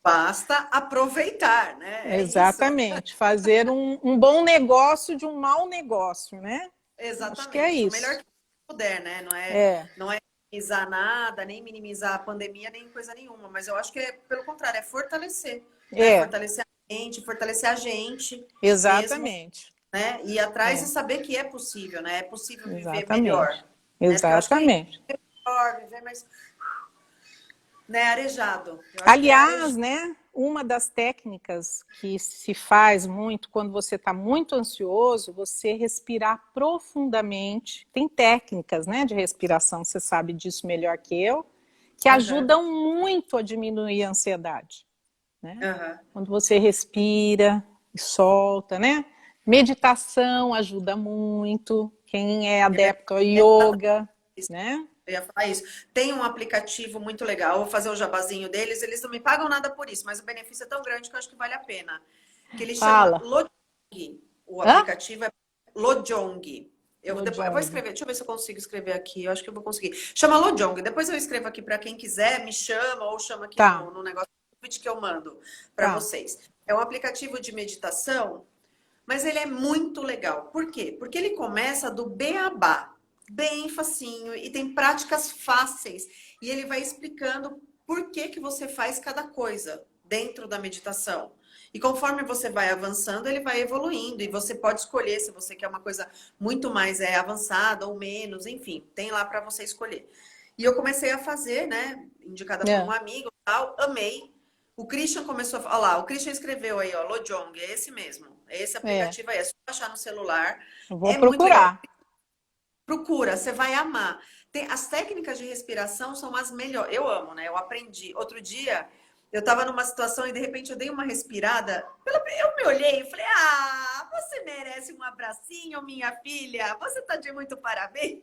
[SPEAKER 1] Basta aproveitar, né?
[SPEAKER 2] Exatamente. Fazer um bom negócio de um mau negócio, né?
[SPEAKER 1] Exatamente.
[SPEAKER 2] Acho que é isso.
[SPEAKER 1] O melhor que puder, né? Não é minimizar nada, nem minimizar a pandemia, nem coisa nenhuma. Mas eu acho que pelo contrário, é fortalecer. Né? Fortalecer a mente, fortalecer a gente.
[SPEAKER 2] Exatamente.
[SPEAKER 1] Mesmo, né? Ir atrás e saber que é possível, né? É possível viver
[SPEAKER 2] melhor. Exatamente.
[SPEAKER 1] Né? Melhor, viver mais, né? Arejado.
[SPEAKER 2] Aliás, né? Uma das técnicas que se faz muito quando você está muito ansioso, você respirar profundamente. Tem técnicas, né, de respiração, você sabe disso melhor que eu, que ajudam muito a diminuir a ansiedade. Né? Quando você respira e solta, né? Meditação ajuda muito. Quem é adepto ao yoga, né?
[SPEAKER 1] Eu ia falar isso. Tem um aplicativo muito legal, eu vou fazer o jabazinho deles, eles não me pagam nada por isso, mas o benefício é tão grande que eu acho que vale a pena. Que ele chama Lojong. O aplicativo é Lojong. Eu vou escrever, deixa eu ver se eu consigo escrever aqui, eu acho que eu vou conseguir. Chama Lojong, depois eu escrevo aqui para quem quiser, me chama ou chama aqui no negócio que eu mando para vocês. É um aplicativo de meditação, mas ele é muito legal. Por quê? Porque ele começa do beabá, bem facinho, e tem práticas fáceis. E ele vai explicando por que você faz cada coisa dentro da meditação. E conforme você vai avançando, ele vai evoluindo. E você pode escolher se você quer uma coisa muito mais avançada ou menos, enfim, tem lá para você escolher. E eu comecei a fazer, né? Indicada por um amigo e tal, amei. O Christian começou a falar, lá, o Christian escreveu aí, ó, Lojong, é esse mesmo. Esse aplicativo aí, é só baixar no celular.
[SPEAKER 2] Vou procurar.
[SPEAKER 1] Procura, você vai amar. As técnicas de respiração são as melhores. Eu amo, né? Eu aprendi. Outro dia, eu tava numa situação e de repente eu dei uma respirada. Eu me olhei e falei, você merece um abracinho, minha filha. Você tá de muito parabéns.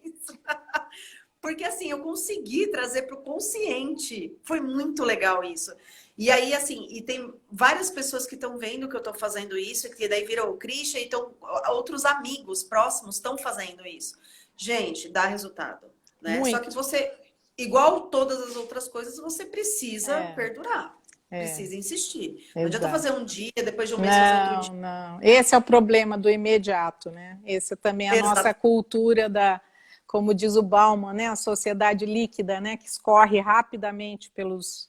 [SPEAKER 1] Porque assim, eu consegui trazer para o consciente. Foi muito legal isso. E aí, assim, e tem várias pessoas que estão vendo que eu estou fazendo isso, que daí viram o Christian, então outros amigos próximos estão fazendo isso. Gente, dá resultado, né? Muito. Só que você, igual todas as outras coisas, você precisa perdurar. Precisa insistir. Não adianta fazer um dia, depois de um mês fazer outro dia.
[SPEAKER 2] Não. Esse é o problema do imediato, né? Esse também é a nossa cultura como diz o Bauman, né? A sociedade líquida, né? Que escorre rapidamente pelos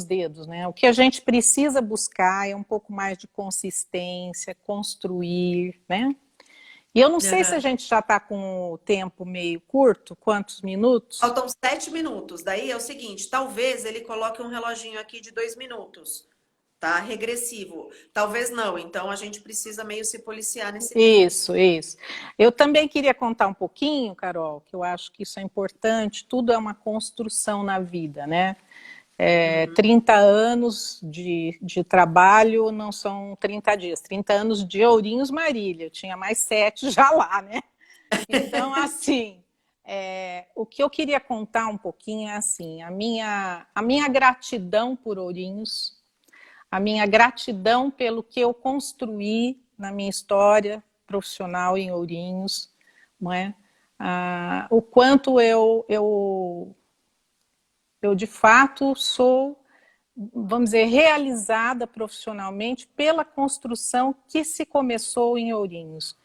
[SPEAKER 2] dedos, né? O que a gente precisa buscar é um pouco mais de consistência, construir, né? E eu não sei se a
[SPEAKER 1] Aham.
[SPEAKER 2] gente já está com o tempo meio curto, quantos minutos?
[SPEAKER 1] Faltam 7 minutos. Daí é o seguinte, talvez ele coloque um reloginho aqui de 2 minutos, tá? Regressivo. Talvez não. Então a gente precisa meio se policiar nesse tempo.
[SPEAKER 2] Isso, isso. Eu também queria contar um pouquinho, Carol, que eu acho que isso é importante, tudo é uma construção na vida, né? 30 anos de trabalho não são 30 dias, 30 anos de Ourinhos Marília, eu tinha mais 7 já lá, né? Então, assim, o que eu queria contar um pouquinho é assim, a minha gratidão por Ourinhos, a minha gratidão pelo que eu construí na minha história profissional em Ourinhos, não é? O quanto eu de fato sou, vamos dizer, realizada profissionalmente pela construção que se começou em Ourinhos.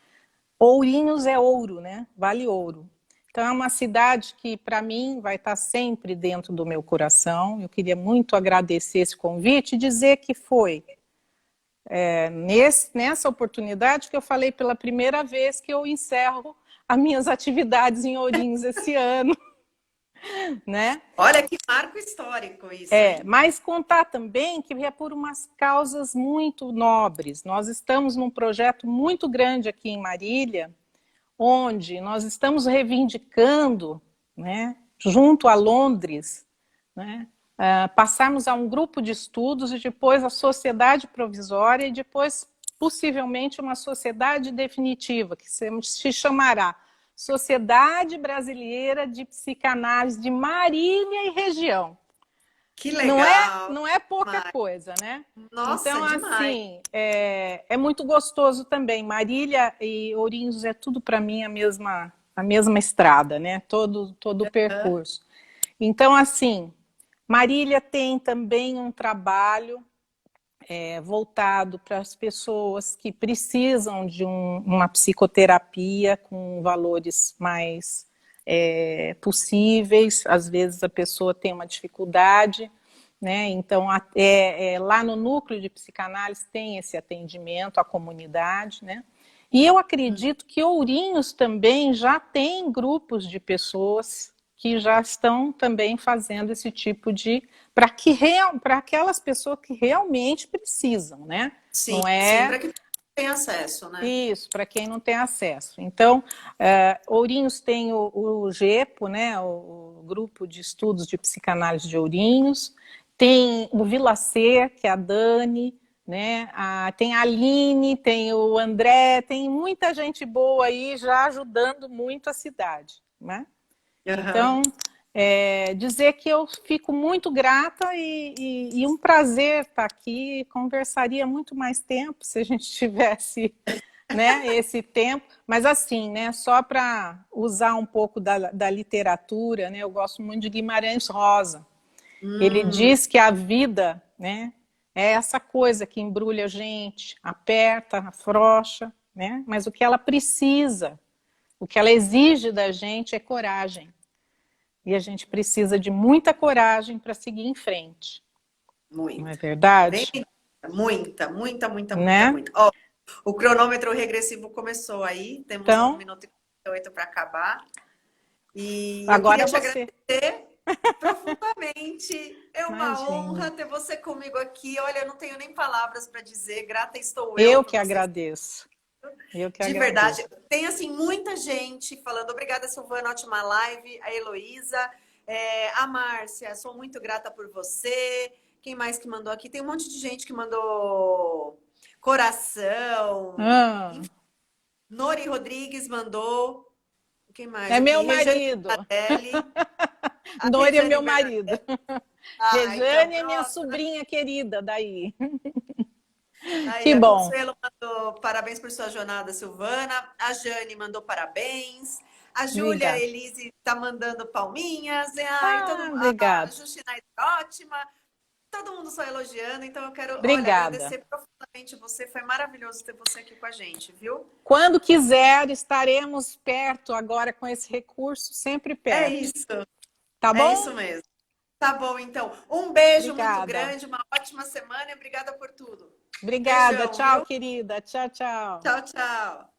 [SPEAKER 2] Ourinhos é ouro, né? Vale ouro. Então é uma cidade que para mim vai estar sempre dentro do meu coração. Eu queria muito agradecer esse convite e dizer que foi nessa oportunidade que eu falei pela primeira vez que eu encerro as minhas atividades em Ourinhos esse ano, né?
[SPEAKER 1] Olha que marco histórico isso, hein?
[SPEAKER 2] Mas contar também que é por umas causas muito nobres. Nós estamos num projeto muito grande aqui em Marília, onde nós estamos reivindicando, né, junto a Londres, né, passarmos a um grupo de estudos e depois a sociedade provisória e depois, possivelmente, uma sociedade definitiva, que se chamará Sociedade Brasileira de Psicanálise de Marília e Região.
[SPEAKER 1] Que
[SPEAKER 2] Não é,
[SPEAKER 1] legal.
[SPEAKER 2] não é pouca
[SPEAKER 1] Mas,
[SPEAKER 2] coisa, né?
[SPEAKER 1] nossa,
[SPEAKER 2] Então,
[SPEAKER 1] demais.
[SPEAKER 2] assim, é muito gostoso também. Marília e Ourinhos é tudo para mim a mesma estrada, né? Todo o percurso. Então, assim, Marília tem também um trabalho voltado para as pessoas que precisam de uma psicoterapia com valores mais possíveis. Às vezes a pessoa tem uma dificuldade, né? Então, lá no núcleo de psicanálise tem esse atendimento à comunidade, né? E eu acredito que Ourinhos também já tem grupos de pessoas que já estão também fazendo esse tipo de... para aquelas pessoas que realmente precisam, né?
[SPEAKER 1] Sim,
[SPEAKER 2] Não
[SPEAKER 1] sim,
[SPEAKER 2] é
[SPEAKER 1] para que tenha acesso, né?
[SPEAKER 2] isso, para quem não tem acesso. Então, Ourinhos tem o GEPO, né, o Grupo de Estudos de Psicanálise de Ourinhos, tem o Vila C, que é a Dani, né, tem a Aline, tem o André, tem muita gente boa aí já ajudando muito a cidade, né?
[SPEAKER 1] Aham.
[SPEAKER 2] Então, dizer que eu fico muito grata e um prazer estar aqui, conversaria muito mais tempo se a gente tivesse, né, esse tempo, mas assim, né, só para usar um pouco da literatura, né, eu gosto muito de Guimarães Rosa. Ele
[SPEAKER 1] Hum,
[SPEAKER 2] diz que a vida, né, é essa coisa que embrulha a gente, aperta, afrouxa, né, mas o que ela precisa, o que ela exige da gente é coragem. E a gente precisa de muita coragem para seguir em frente. Não é
[SPEAKER 1] muita. Bem,
[SPEAKER 2] verdade?
[SPEAKER 1] muita, muita, muita, muita,
[SPEAKER 2] Né?
[SPEAKER 1] muita. Ó, o cronômetro regressivo começou aí, temos um
[SPEAKER 2] Então,
[SPEAKER 1] minuto e 48 para acabar. E eu
[SPEAKER 2] agora
[SPEAKER 1] queria
[SPEAKER 2] é
[SPEAKER 1] te
[SPEAKER 2] você.
[SPEAKER 1] agradecer profundamente. É uma
[SPEAKER 2] Imagina.
[SPEAKER 1] honra ter você comigo aqui. Olha, eu não tenho nem palavras para dizer. Grata estou eu
[SPEAKER 2] Eu
[SPEAKER 1] por
[SPEAKER 2] que
[SPEAKER 1] você.
[SPEAKER 2] agradeço. Eu que
[SPEAKER 1] De verdade.
[SPEAKER 2] agradeço.
[SPEAKER 1] Tem, assim, muita gente falando. Obrigada, Silvana, ótima live. A Heloísa, a Márcia, sou muito grata por você. Quem mais que mandou aqui? Tem um monte de gente que mandou coração.
[SPEAKER 2] Ah,
[SPEAKER 1] Nori Rodrigues mandou. Quem mais
[SPEAKER 2] é
[SPEAKER 1] aqui?
[SPEAKER 2] meu
[SPEAKER 1] Rejane
[SPEAKER 2] marido.
[SPEAKER 1] Bernardelli. A
[SPEAKER 2] Nori é
[SPEAKER 1] Rejane
[SPEAKER 2] meu marido.
[SPEAKER 1] Bernardelli. Ah, então,
[SPEAKER 2] Rejane é minha
[SPEAKER 1] pronto.
[SPEAKER 2] sobrinha querida daí.
[SPEAKER 1] Aí
[SPEAKER 2] Que
[SPEAKER 1] a
[SPEAKER 2] bom.
[SPEAKER 1] Consuelo mandou parabéns por sua jornada, Silvana. A Jane mandou parabéns. A Júlia
[SPEAKER 2] Obrigada.
[SPEAKER 1] Elise tá mandando palminhas. Ai,
[SPEAKER 2] Ah,
[SPEAKER 1] a
[SPEAKER 2] obrigada.
[SPEAKER 1] Justina é ótima. Todo mundo só elogiando. Então eu quero, olha,
[SPEAKER 2] Obrigada.
[SPEAKER 1] agradecer profundamente você. Foi maravilhoso ter você aqui com a gente, viu?
[SPEAKER 2] Quando quiser, estaremos perto agora com esse recurso, sempre
[SPEAKER 1] É
[SPEAKER 2] perto.
[SPEAKER 1] isso.
[SPEAKER 2] Tá
[SPEAKER 1] É isso
[SPEAKER 2] bom?
[SPEAKER 1] mesmo. Tá bom, então. Um beijo muito
[SPEAKER 2] Obrigada.
[SPEAKER 1] grande, uma ótima semana e obrigada por tudo.
[SPEAKER 2] Obrigada.
[SPEAKER 1] Beijão,
[SPEAKER 2] Tchau,
[SPEAKER 1] viu?
[SPEAKER 2] querida. Tchau, tchau.
[SPEAKER 1] Tchau, tchau.